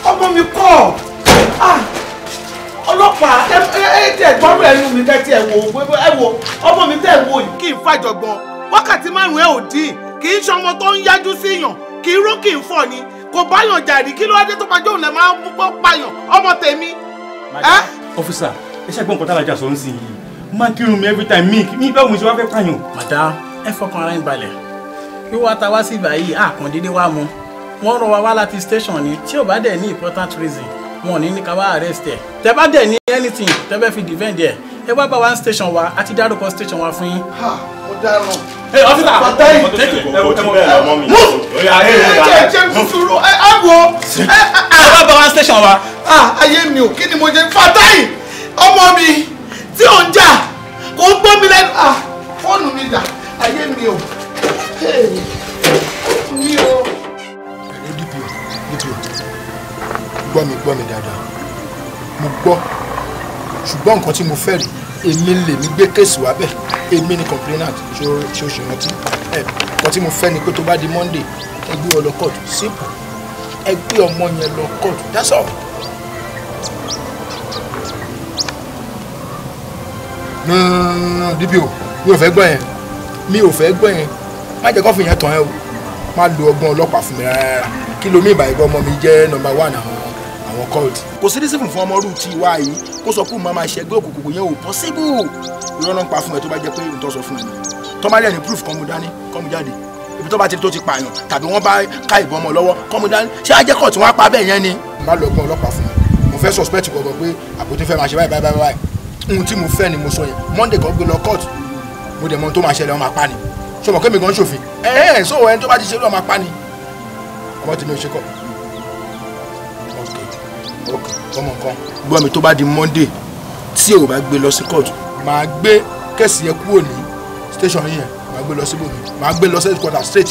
ọmọ mi kọ́ ọlọ́pàá ẹ tẹ̀ gbọ́rọ̀ ẹnu mi kẹ́ tí ẹ wo ọmọ mi tẹ̀ wo yìí kì í fàjọgbọ́n wákàtí 5 ẹ ò dín kì í ṣe ọmọ tó ń yájú sí yàn kì í ró kì í fọ̀ ni kò báyàn jàrí kí ló wá dé tó bá jóun lẹ máa ń bọ́ pààyàn ọmọ tèmi. Officer ẹ ṣe gbọ́n nǹkan tálájà sọ ń sìn yìí máa ń kírun mi every time mi báwo mo ṣe wá fẹ́ pààyàn. Madam ẹ fọkàn ara yín balẹ̀ wíwá ta wá sí ìbàyí àkàndéédé wá mu wọ́n rọ wa wá láti station ni tí ò bá dẹ̀ ní important reason wọn ò ní ká wá arrest ẹ̀ tẹ bá dẹ̀ ní anything tẹ bẹ́ fi defend ẹ̀ ẹ wá bá wa station wa àti dárúkọ station wa fún yín. mo dáràn. ẹ ọ́fíìsà Fatai ẹ wá bá wa station wa. ayé mi ò kí ni mo jẹ Fatai ọmọ mi tí ò ń jà kò ń gbọ́ mi lẹ́nu fóònù mi dà ayé mi ò mi ò. gbọ́ mi dáadáa mo gbọ́ ṣùgbọ́n nǹkan tí mo fẹ́ rí èmi lè mi gbé kéèsì wá bẹ́ẹ̀ èmi ni complainant ṣé o ṣe rántí nǹkan tí mo fẹ́ ni pé tó bá di Monday ẹ gbé ọ lọ court simple ẹ gbé ọmọ yẹn lọ court that's all. no DPO mi ò fẹ́ gbọ́ yẹn má jẹ́ kó fi yẹn tàn ẹ́ o má lo ọgbọ́n ọlọ́pàá fún mi rárá kí ló mí ìbàyẹ̀gbọ́ ọmọ mi jẹ́ number 1 àwọn court. kò sí dísìfù fún ọmọ rúùtì wá yìí kó sọ pé màmá ṣẹgbẹ́ òkùnkùn yẹn ò possible irọ́ náà ń pa fún ẹ tó bá jẹ́ pé n tó sọ fún ẹ tó bá dẹ̀ ní proof kọ́mu dání kọ́mu jáde ibi tó bá ti tó ti pààyàn tàbí wọ́n bá ká ìbọn ọmọ lọ́wọ́ kọ́mu dání ṣé ajẹ́kọ̀ tí wọ́n á pa bẹ́ẹ̀ yẹn ni. má lọ gbọ́n ọlọ́pàá fún mi mo fẹ́ suspect gbọ́dọ̀ pé àbótí fẹ́ máa ṣe báyìí ohun tí mo fẹ́ ni mo sọ yẹn Monday kan gbé lọ court mo dẹ̀ mọ tó máa ṣẹlẹ̀ ọmọ apá ni ṣé ọmọ kémi gan ṣòfin so ẹni tó bá ti ṣe lọ́ọ́ máa pa ni ọmọ tí mi ò ṣe kọ́ ọmọ nǹkan gbọ́ mi tó bá di Monday tí o bá gbé lọ sí court máa gbé kẹ́sì yẹn kúrò ní station yẹn máa gbé lọ síbòmí máa gbé lọ sí headquarter straight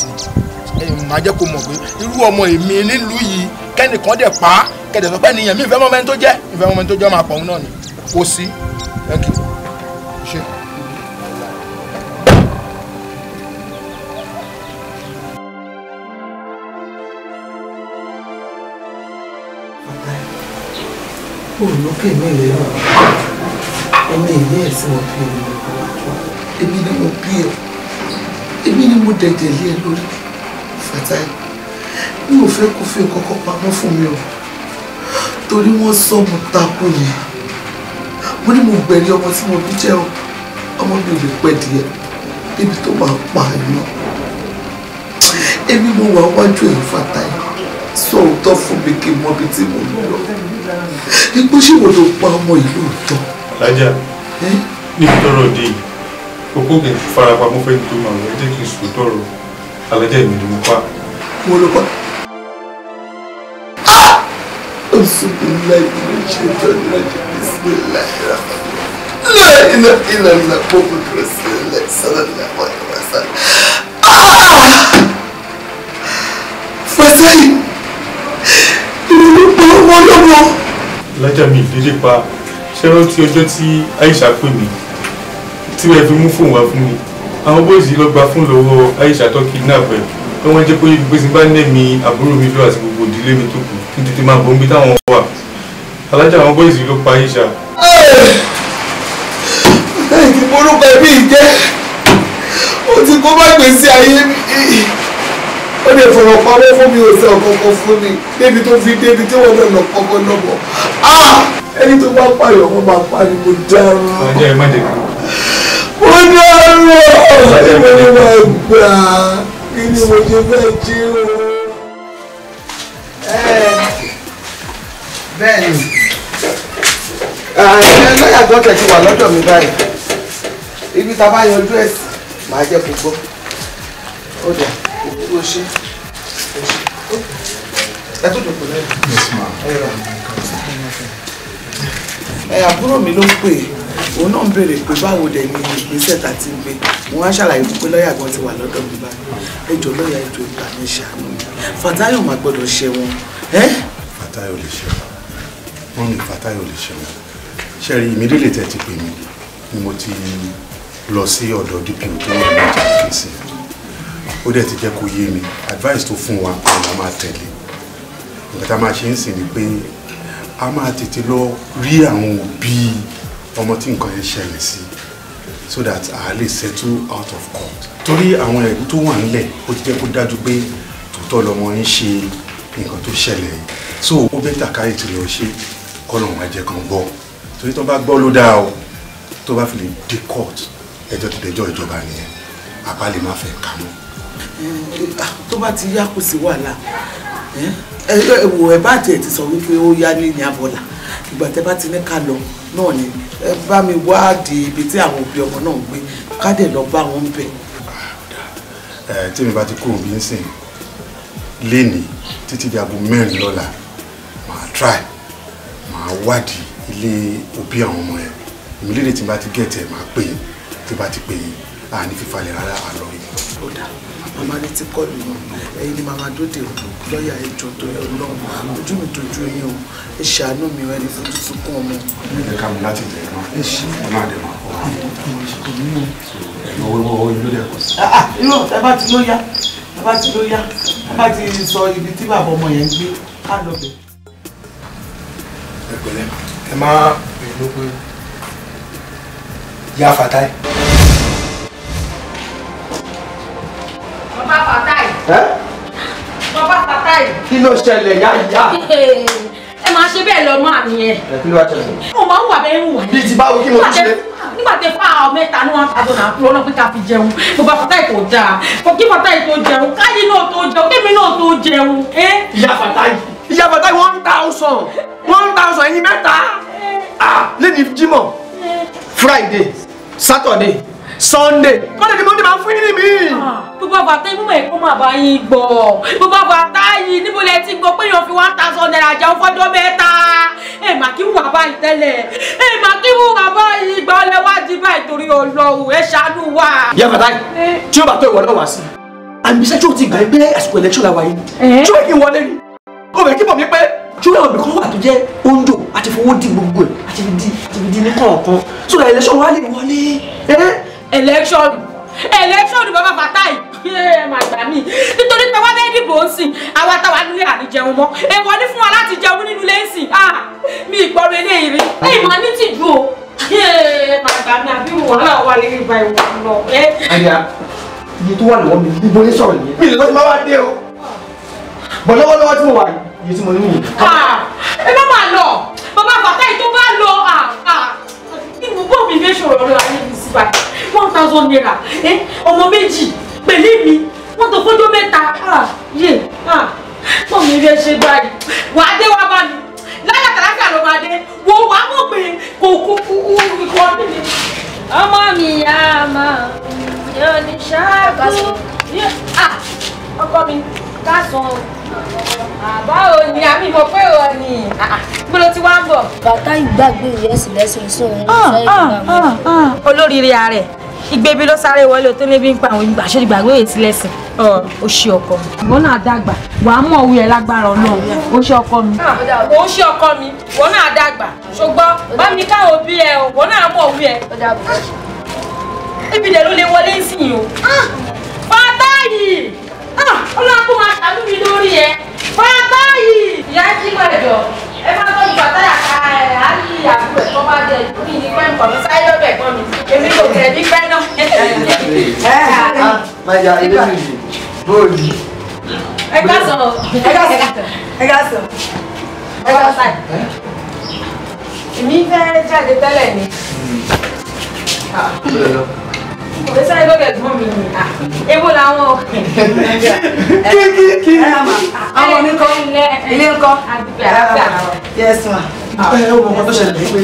ni máa jẹ́ kó mọ̀ pé irú ọmọ èmi nílùú yìí kẹ́nìkan dẹ̀ pa á kẹ́dẹ̀ sọ pé nìyẹn mi ìfẹ́ mọ́mẹ́ni tó jẹ́ máa pọ̀ òun náà ni kò sí thank you ṣe. olókè mẹ́rin náà ọmọ ìlú ẹ̀ tí wọ́n bí èmi ni mo bí ẹ èmi ni mo dẹ̀dẹ̀ lé ẹ lórí Fatai mi ò fẹ́ kó fi kọ́kọ́ pamọ́ fún mi o torí wọ́n sọ mo takú ni mo ní mo gbẹ̀rí ọmọ tí mo bí jẹ́ o ọmọ mi ò lè pẹ́ díẹ̀ débi tó máa pa iná èmi mo wà wájú ẹ̀ Fatai sọ òótọ́ fún mi kí n mọ ibi tí mo lọ ipò ṣé wo ló pa ọmọ ìlú òótọ́. Alájà níbi tọrọ dé yìí kókó kì í farapamọ́ fẹ́ tó máa wọ ẹjẹ́ kì í sùn tọrọ Alájà èmi ni mo pa. mo ló pa. oṣù tó ń la ìlú ṣe tọ́jú lọ́jọ́ bismillah láìlá ìlànà pọ̀pọ̀ tó sílẹ̀ sọ́dọ̀ àwọn ìwà sáré. Fatai ìlú ló pa ọmọ lọ́wọ́. Alájà mi ìdílé pa ṣẹ́rọ́ tí ọjọ́ tí Aisha pè mí tí wọ́n fi mú fóun wá fún mi àwọn bóyìí lọ gba fún lọ́wọ́ Aisha tó kidnap ẹ̀ pé wọ́n jẹ́ pé gbé sí bá nẹ̀mí àbúrò mi lọ àti gbogbo ìdílé mi tó kù kí n tètè máa bọ̀ ń bí táwọn wà Alájà àwọn bóyìí ló pa Aisha. láì tí morúkọ ẹbí jẹ́ ó ti kó má gbèsè ayé mi ó lè fọ̀rọ̀ pamọ́ fún mi ò sẹ́ ọ̀kọ̀ọ̀kan fún mi débi tó fi débi tí wọ́n lọ kọ́kọ́ lọ́bọ̀ ẹni tó bá pààyàn wọ́n máa pa ni mo dáràn. Alájà ẹ má jẹ kí. mo dáràn ẹgbẹ́ mi máa gbà kí ni mo ṣe fẹ́ jí o. bẹ́ẹ̀ ni lọ́yà gbọ́dọ̀ ti wà lọ́dọ̀ mi báyìí ibi tá a bá yanjú ẹ̀ sí màá jẹ́ gbogbo ó dà ó ṣe ẹ tó dòkò lẹ́yìn. Àbúrò mi ló ń pè òun náà ń béèrè pé báwo dẹ̀ ni ìgbésẹ̀ tá a ti ń gbé mo wá ṣàlàyé fún pé lọ́ọ̀yà gan ti wà lọ́dọ̀ mi báyìí ẹjọ́ lọ́ọ̀yà ètò ìgbà mi ṣàánú mi Fatai máa gbọ́dọ̀ ṣe wọn. Fatai ò lè ṣe wọn ní Fatai ò lè ṣe wọn ṣe rí immediately tẹ́ ti pè mí ni mo ti lọ sí ọ̀dọ̀ DPO tó wà ní ìjà kìsì ó dẹ̀ ti jẹ́ kó yé mi advice tó fún wa ọ̀nà máa tẹ̀lé nǹkan tá a máa ṣe ń sìn ni pé a máa tètè lọ rí àwọn òbí ọmọ tí nǹkan yẹn ṣẹlẹ̀ sí so that a lè settle out of court torí àwọn ẹ̀rí tó wà nílẹ̀ ó ti jẹ́ kó dájú pé tòótọ́ lọmọ yẹn ṣe nǹkan tó ṣẹlẹ̀ yìí so ó bẹ́tà káyì tí lọ ṣe kọ́nà wọn jẹ́ kan gbọ́ torí tó bá gbọ́ ló dáa o tó bá fi lè dé court ẹjọ́ ti dẹjọ́ ìjọba nìyẹn àbá lè má fẹ́ kà mọ́. tó bá ti yá kò sí wàhálà ẹ bá tiẹ̀ ti sọ wípé ó yá ní abọ́là ìgbà tẹ́ bá ti ní ká lọ náà ni ẹ bá mi wádìí ibi tí àwọn òbí ọmọ náà ń gbé ká dẹ̀ lọ bá wọn bẹ̀. tí mi bá ti kúrò bí ń sìn lénìí títí di aago 4 lọ́la màá try màá wádìí ilé òbí àwọn ọmọ yẹn ìmílẹ̀ tí n bá ti gẹ̀ẹ́tẹ̀ màá pè é tí bá ti pè é àní fífalẹ̀ rárá àlọ́ yìí. ó dà màmá ní tí kọ́ọ̀lù wọn ẹ̀yin ni màmá dóde lọ́ọ̀yà ẹjọ́ tó yọ lọ́wọ́ ojú mi tójú yín o ẹ ṣàánú mi ẹni fojú sunkún ọmọ. ẹ ká mi láti tẹ̀ náà ẹ ṣí ẹ máa dẹ̀ máa kọ́ owó ìlú dẹ̀ kọ́ sí. irú ẹ bá ti ló yá ẹ bá ti ló yá ẹ bá ti sọ ibi tí bàbá ọmọ yẹn ń gbé ká lọ bẹ̀. ẹ pẹ̀lẹ́ ẹ má bínú pé ya Fatai. Bàbá Fatai. Bàbá Fatai. Kí ló ṣẹlẹ̀ yá ìyá? Ẹ máa ṣe bẹ́ẹ̀ lọ máa nìyẹn. Kí ló wá ṣẹlẹ̀? Mo máa ń wà bẹ́ẹ̀ ń wà. Bí ti báwo kí mo ti ṣe? Nígbà tẹ fún àwọn mẹ́ta ní wọn tàbí ọ̀nà àpò ọlọ́pẹ́ ká fi jẹun. Bàbá Fatai kò dáa. Kò kí Fatai tó jẹun. Káyé náà tó jẹun. Kémi náà tó jẹun. Ìyá Fatai. Ìyá Fatai 1,000. 1,000 ẹ̀yin mẹ́ta. Lẹ́ni Jímọ̀. Friday. Saturday. Sunday. Kọ́lẹ̀ ni mo ní máa fún yín ní mi. Bàbá Fatai mímọ̀ ẹ̀kọ́ máa bá yín gbọ́. Bàbá Fatai níbo lẹ ti gbọ́ pé yóò fi 1,000 naira jẹun fọ́jọ́ mẹ́ta. Ẹ mà kí wà báyìí tẹ́lẹ̀. Ẹ mà kí wà báyìí gbọ́ lẹ́wájú báyìí torí Ọlọ́run ẹ ṣàánú wa. Ìyá Fatai tí ó bá tó ìwọ náà wá sí. Àmì tí ó ti gbà pé àsìkò election la wà yìí. Tí ó yẹ kí n wọlé ni. Ó bẹ̀ kí mọ̀ mi pé tí ó yẹ ọ̀bẹ̀ kan wà tó jẹ́ oúnjẹ àti fowó di gbogbo ẹ̀ àti fi di ní kọ̀ọ̀kan. Sódà election wa lè wọlé. Election Bàbá Fatai ẹ máa gbà mí nítorí pé wọ́n fẹ́ dìbò ń sìn àwa táwa nílé àní jẹun mọ́ èèwọ̀ ní fún wa láti jẹun nínú ilé ń sìn mi ìgbọ́rọ̀ eléyìí rí ẹ̀yìn máa ní tìjú o máa gbà mí àbí wàhálà wà lórí ìgbà ìwọ̀n lọ. Àyà iye tó wà lọ́wọ́ mi ní bọ́lé sọ̀rọ̀ yẹn mi lè lọ́ọ́ ti máa wá dé o bọ̀ lọ́wọ́lọ́wọ́ tí mo wà iye tí mo ní nìyí. ẹ má máa lọ Bàbá Fatai tó bá lọ ibùgbọ́ mi fẹ́ ṣòro ọ̀rọ̀ ayé mi sí báyìí 1,000 naira ọmọ méjì pẹ̀lú mi wọ́n tó fọ́jọ́ mẹ́ta mọ̀ mi fẹ́ ṣe báyìí wàá dé wá bá mi láyà kàlákà ló máa dé wo wàá mọ̀ pé kò kú ikọ̀ níbi. ọmọ mi yá máa yóò ní ṣáàkó. ọkọ mi kásán àbáwo ni àmì mọ̀ pé ò ní gbọ́dọ̀ tí wàá ń bọ̀. Fatai gbàgbé ìrẹsì lẹ́sìn sóun fẹ́ ìgbà mọ́. olóríire ààrẹ ìgbébi ló sáré wọlé tó lébi ń pa àwọn ìgbà ṣe ìgbàgbé èsì lẹ́sìn ó ṣe ọkọ mi. ìwọ náà dàgbà wàá mọ̀ òwe ẹ̀ lágbára Ọlọ́run ó ṣe ọkọ mi. ó ṣe ọkọ mi ìwọ náà dàgbà ṣùgbọ́n bá mi káwọn òbí ẹ ìwọ náà mọ̀ òwe ẹ̀. ibi dẹ̀ ló lè wọlé sí i o. Fatai Ọlọ́run kó máa ṣàánú mi lórí ẹ. Fatai ìyá jí mọ̀ ẹ̀jọ̀ ẹ má tọ́jú Fatai àká ẹ̀ á yí àbúrò ẹ̀ tó bá jẹ ìdúrí ní pẹ́ nǹkan mi sáyé lọ́bẹ̀ ẹ̀gbọ́n mi èmi kò tẹ̀ ní pẹ́ náà. Máa ya ilé mi yìí bóòlì. Ẹ ká sọ ẹ ká sọ ẹ ká sọ ẹ ká sọ èmi fẹ́ jáde tẹ́lẹ̀ ni. Òwe sáré lọ́bẹ̀ ẹ̀gbọ́n mi ni èwo làwọn. Kí àwọn oníkọ́ ilé ńkọ́. Yes ma. Ẹ wo ọmọ tó ṣẹlẹ̀ ní pé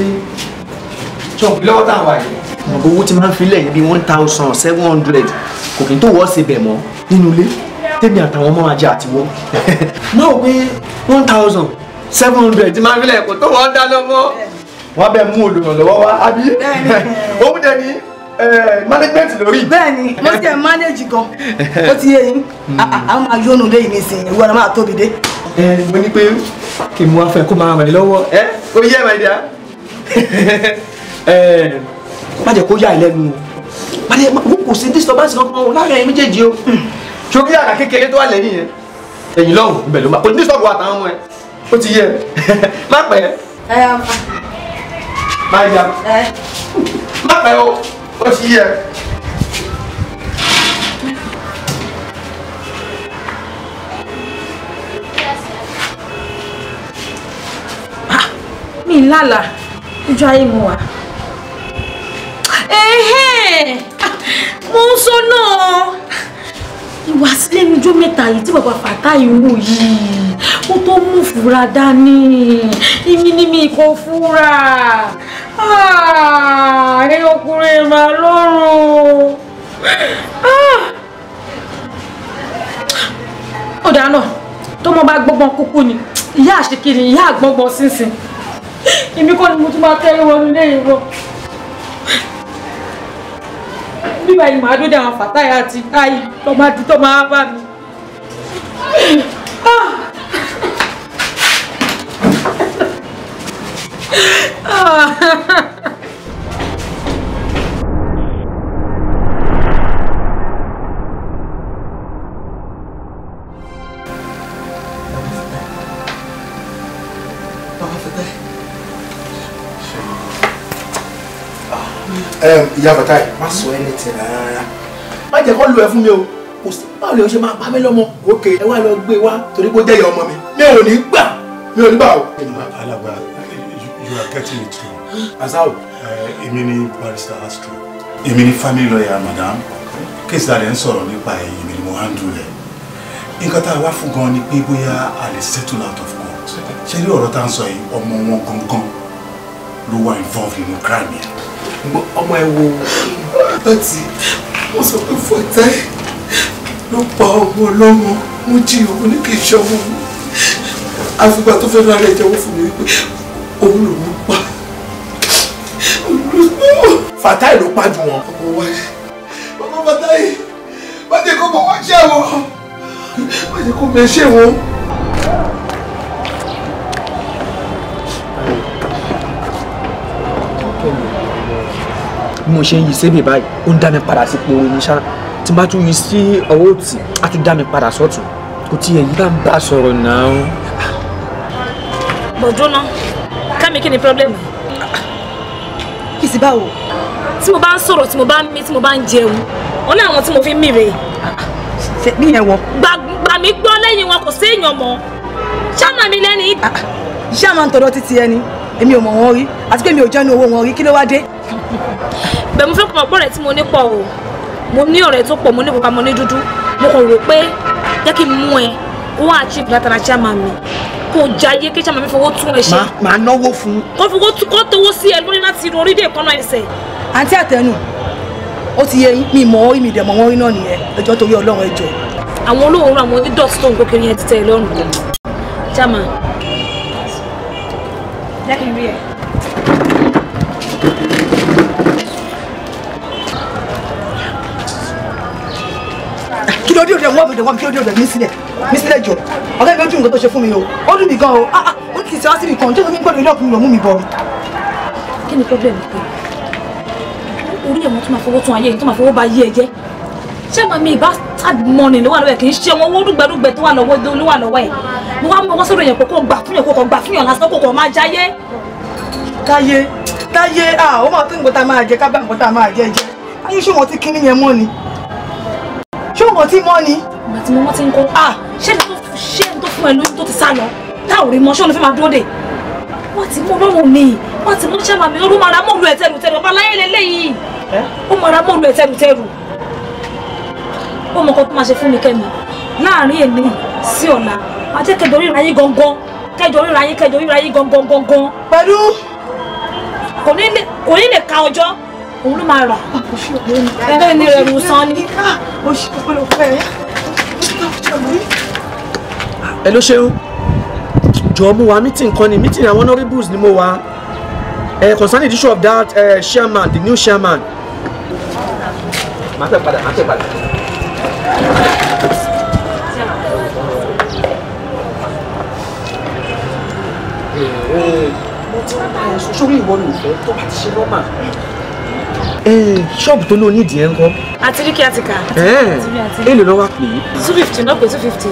ṣọ́ọ̀bù lọ́wọ́ tá a wà yìí. Owó tí máa ń filẹ̀ yẹn bíi 1,700 kò kí n tó wọ́ ṣe bẹ̀ mọ́ nínú ilé tèmi àtàwọn ọmọ ajé àtiwọ́. Náà pé 1,700 tí máa ń filẹ̀ kò tó wọ́n dáná mọ́. Wọ́n bẹ̀ mú olùrànlọ́wọ́ wá àbí? Òun dẹ̀ ní management lórí. Bẹ́ẹ̀ni mo ti ẹ̀ manage gan ó ti yé yín àwọn máa yónú lé yìí nísìnyí ìwọ náà máa tóbi dé. Mo ní pé kí n mú afẹ́ kó máa ràn yín lọ́wọ́ ó yẹ my dear. Má jẹ́ kó yà ẹ́ lẹ́nu o kò sí disturbance kankan láàrin ẹ̀yin méjèèjì o ṣókí àgbà kékeré tó wà lẹ́yìn yẹn ẹ̀yìn lọ́hùn ibẹ̀ ló máa kò ní disturb wa àtàwọn ọmọ ẹ̀ ó ti yẹ má pẹ́ má yá má pẹ́ o ó ti yẹ. mi lálàá ojú ayé mo wà. Mo ń sọ náà ìwà sílẹ̀ níjọ́ mẹ́ta yìí tí bàbá Fatai wò yìí ó tó mú fura dání èmi ni mi kò fura ẹ ọkùnrin mà lọ́rùn ó dáná tó mọ bá gbọ́gbọ́n kúkú ni ìyá àṣekiri ìyá àgbọ́gbọ́n sínsìn èmi kọ́ ni mo tún máa kẹ́rù wọn nílé ìwọ bíbá yìí máa dóde àwọn Fatai àti táyì tó máa di tó máa bá mi. Ìyá Fatai má sọ ẹni tí rárá má jẹ́ kó lu ẹ fún mi o kò sí báwo lè o ṣe máa pa mí lọ́mọ òkè ẹ wá lọ gbé wá torí pé ó jẹ́ ìyá ọmọ mi mi ò ní gbà mi ò ní gbà o. Alàgbà, you are getting it wrong. Azao, èmi ni barrister Astro, èmi ni family lawyer madam, case that ń sọ̀rọ̀ nípa èmi ni mo handle ẹ̀. Nǹkan tá a wá fún gan ni pé bóyá a lè settle out of court. Ṣé ní ọ̀rọ̀ tá à ń sọ yìí ọmọ wọn gangan ló wà involved nínú crime yẹn? Ọmọ ẹ wo láti wọ́n sọ pé Fatai ló pa ọmọ ọlọ́mọ mo jí òun ní kí n ṣe ọmọ mi àfìgbà tó fẹ́ lára ẹ̀jẹ̀ wọ́n fún mi wípé òun lòún pa. Fatai ló pa jù wọn. Ọmọ Fatai má jẹ́ kó mọ̀ wọ́n ṣe wọ́n má jẹ́ kó mọ̀ ṣe wọ́n. Bí mo ṣe ń yí sébè báyìí ó ń dá mi padà sí poro ní ṣá tí bá tún yí sí ọwọ́ òtí á tún dá mi padà sọ́tún kò tí ẹ̀yìn bá ń bá sọ̀rọ̀ náà. Bọ̀dún náà kámi kí ni pírọ́blẹ́mù? Kì í sì báwo? Tí mo bá ń sọ̀rọ̀ tí mo bá ń mí tí mo bá ń jẹun wọn ní àwọn tí mo fi ń mí rè. Ṣé bí yẹn wọ? Gbà mí gbọ́ lẹ́yìn wọn kò séèyàn mọ́ ṣáàmà mi lẹ́ni. Iṣẹ́ àmà ń tọ̀dọ̀ títí ẹni èmi ò mọ̀ wọn rí àti pé mi ò jẹ́nu owó wọn rí kí ló wá dé? Bẹ́ẹ̀ mo fẹ́ pọ̀ ọ̀rẹ́ tí mo ní pọ̀ o mo ní ọ̀rẹ́ tó pọ̀ mo ní pupa mo ní dúdú mo kàn rò pé jẹ́ kí n mú ẹ kó wá achieve látara chairman mi kó jayé kí chairman mi fowó tún ẹ ṣe. Màá náwó fún. Kó fowó tún kó tówó sí ẹ lórí láti orí dé ìkànnà ẹsẹ̀. Àǹtí Àtẹnu ó ti yẹ mi mọ̀ ọ́ mi dẹ̀ mọ̀ wọ́n rí náà nìyẹn ẹjọ́ torí Ọlọ́run ẹjọ́. Àwọn olóòórùn àwọn onídọ̀tí tó ń kó kiri yẹn ti tẹ̀ ẹ lọ́rùn. Chairman jẹ́ kí n rí ẹ. Kí ló dé òde wọ́n mi dẹ̀ wọ́n mi kí ló dé òde mi sílẹ̀ jọ ọ̀gá mi ojú nǹkan tó ṣe fún mi o ó dùn mí gan o ó kì í ṣe wá síbi kan tó ní gbọ́dọ̀ ilé ọkùnrin lọ mú mi bọ̀. Kí ni problem pé orí ẹ̀wọ̀n tó máa fowó tún ayé yìí tó máa fowó ba yé ẹ jẹ́ ṣé màá mi ìbá tag money ló wà lọ́wọ́ ẹ̀ kì í ṣe wọn owó dùgbẹ́dùgbẹ́ tó wà lọ́wọ́ ẹ̀ mo wá mọ wọ́n sọ̀rọ̀ yẹn pé kó gbà fún yẹn kó gbà fún yẹn lásán kó máa jáyé. Táyé ó máa tó nǹkan tá a máa jẹ ká bá nǹkan tá a máa jẹ jẹ ayé ṣé wọn ti kíní yẹn mọ́ ni ṣé wọn ti mọ́ ni. Ìgbà tí mo ti ń kọ́ ṣé ẹni tó fún ẹ lóyún tó ti sá lọ táwọn rí mọ́ ṣé wọn fẹ́ máa dúró dè wọ́n ti mú lọ́rùn ni wọ́n ti mú ṣẹ́mà mi ó máa ra mọ́ọ̀lù ẹ̀ tẹrùtẹrù ọba láyé lélẹ́yìí ó máa ra mọ́ọ̀lù ẹ̀ tẹrùtẹrù ó mọ nǹkan tó máa ṣe fún mi Kẹ́mi láàrin èmi sí ọ̀la máa jẹ́ kẹjọ ríra yín gangan kẹjọ ríra yín gangan pẹ̀lú kò ní lè ka ọjọ́ òun ló máa rà ẹgbẹ́ ní rẹ̀ rù san ni. Ẹ ló ṣeun jọ̀ọ́ mo wà meeting kan ni meeting àwọn honourables ni mo wà concerning the issue of that chairman the new chairman. Màá tẹ̀ padà. Sórí ìwọ ni ìfẹ́ tó bá ti ṣe lọ́mà. Ṣọ́ọ̀bù tó lóò nídìí ẹ̀ ń kọ́. Àti rí kí a ti kà. Èlò lọ́wọ́ pè é. 250 náà pé 250.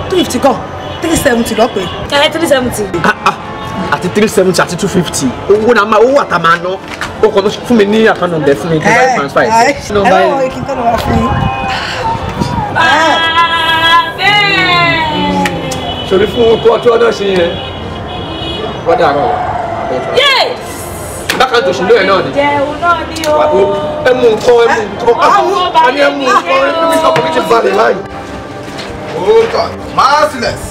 250 kọ́ 370 lọ́pẹ́. 370. Àti 370 àti 250. Owó náà máa owó àtàmà ná. Ó kọ́ fún mi ní account number fún mi kí n bá transfer ẹ̀ sí. Ẹ wọ́n kí n tọ́ lọ́wọ́ fún yín. Sori fún kó ọtí ọdọ ṣe yẹn. Wọ́n dàrọ̀ wá. Bákan tó ṣe lóye náà ni. Jẹun náà ni o. Ẹ mú nǹkan a ní ẹ mú nǹkan ẹ mú ọkùnrin ti balẹ̀ láì. Oh God, merciless.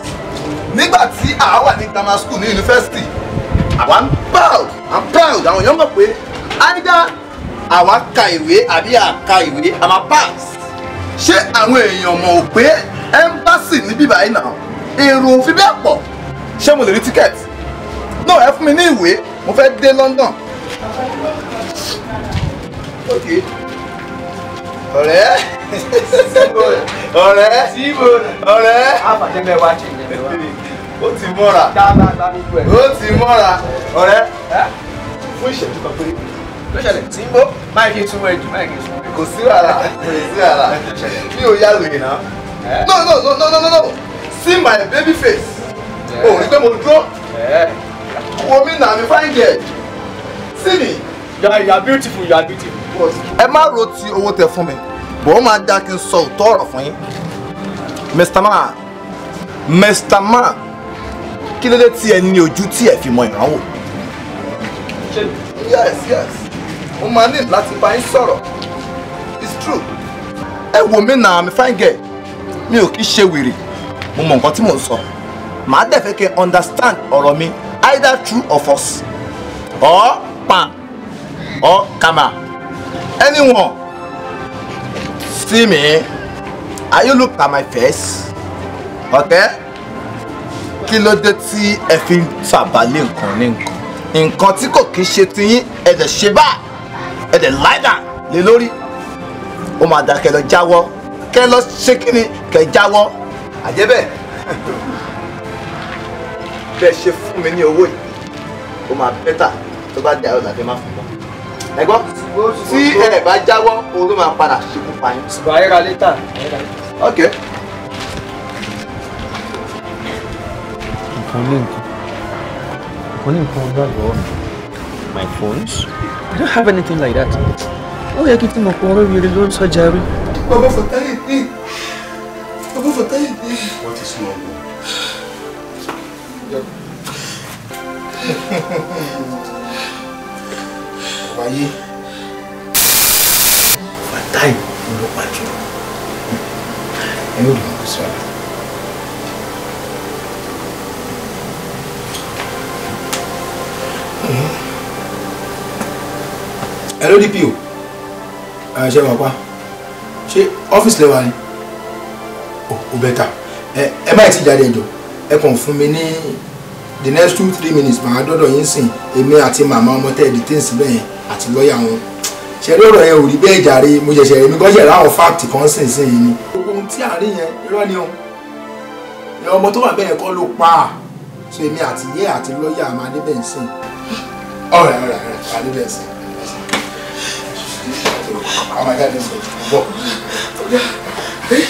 Nígbà tí àwa wà ní grammar school ní university, àwa I'm proud. Àwọn èèyàn mọ̀ pé either àwa ka ìwé àbí àka ìwé a máa pass. Ṣé àwọn èèyàn mọ̀ pé embassy ní bíbá yìí náà èrò òfin bẹ́ẹ̀ pọ̀? Ṣé mo lè rí ticket? No, ẹ fún mi ní ìwé, mo fẹ́ dé London. Okay. Ọ̀rẹ́. Àfàjẹ́bẹ̀ wá ṣe ìyẹn wá. Ó ti mọ́ra. Ọ̀rẹ́. Fún ìṣẹ́jú kan péré. Ló ṣẹlẹ̀ tí ń bó máa kí n súnmọ́ ẹ̀jù máa kí n súnmọ́. Kò sí wàhálà. Mi ò yá wèrè náà. No. See my baby face. O rí pé mo dúró. Wo mi náà mi fine girl. See me. You are beautiful. Ẹ má ro ti owó tẹ fún mi. Bọ̀ ó máa dá kí n sọ òótọ́ ọ̀rọ̀ fún yín. Mr. Man, kí ló dé tí ẹ ní ojú tí ẹ fi mọ ìrànwọ́? Yes. Mo máa ní láti bá yín sọ̀rọ̀. It's true. Ẹ wò mí náà mi fine girl. Mi ò kí ṣe wèrè. Mo mọ nǹkan tí mò ń sọ. Màá dẹ̀ fẹ́ kí ẹ understand ọ̀rọ̀ mi either true or false. Or pan. Or kama. Anyone. See me. Are you look at my face? Okay? Kí ló dé tí ẹ fi ń sàbálẹ̀ nǹkan ní nǹkan? Nǹkan tí kò kí ṣe ti yín ẹ dẹ̀ ṣe bá ẹ dẹ̀ láìdá lé lórí. Ó máa dá kẹ́ lọ jáwọ́. Kẹ́ lọ ṣe kí ni kẹ́ jáwọ́. Àjẹ́bẹ̀. Bẹ́ẹ̀ ṣe fún mi ní owó yìí. Ó máa bẹ́tà tó bá dẹ̀ ọ̀làdé má fún wọn. Ẹ gbọ́, tí ẹ bá jáwọ́ òun ló máa padà ṣekú pa yín. Ṣùgbọ́n ayéra létà. Okay. My phones? I don't have anything like that. Oh, you're getting my phone. You're alone, so Jerry. Baba Fatai. What is wrong? Wáyé. Fatai ló pàjọ. Ẹ ó lọ sọ̀rọ̀. Hello DPO. Ṣé wà pa? Ṣé ọ́fíìsì lẹ́wà ni? Ó bẹ́tà. Ẹ má ti jáde ẹjọ́. Ẹ kàn fún mi ní the next 2-3 minutes màá dọ́dọ̀ yín sìn. Èmi àti màmá ọmọ tẹ́ detain síbẹ̀ yẹn àti lọ́ọ̀yà wọn. Ṣé rí ọ̀rọ̀ yẹn ò rí bẹ́ẹ̀ jàre? Mo ṣẹ̀ṣẹ̀ èmi kan ṣẹ̀ ráwọn fáàtì kan sìn yín ni. Gbogbo ohun tí àárín yẹn irọ́ ni o. Ìyá ọmọ tó wà bẹ́ẹ̀ kọ́ ló pa á. So èmi àti yé àti lọ́ọ̀yà máa débẹ̀ ń sìn. Ọ̀rẹ́ máa débẹ̀ ń sìn. Oh my God, this is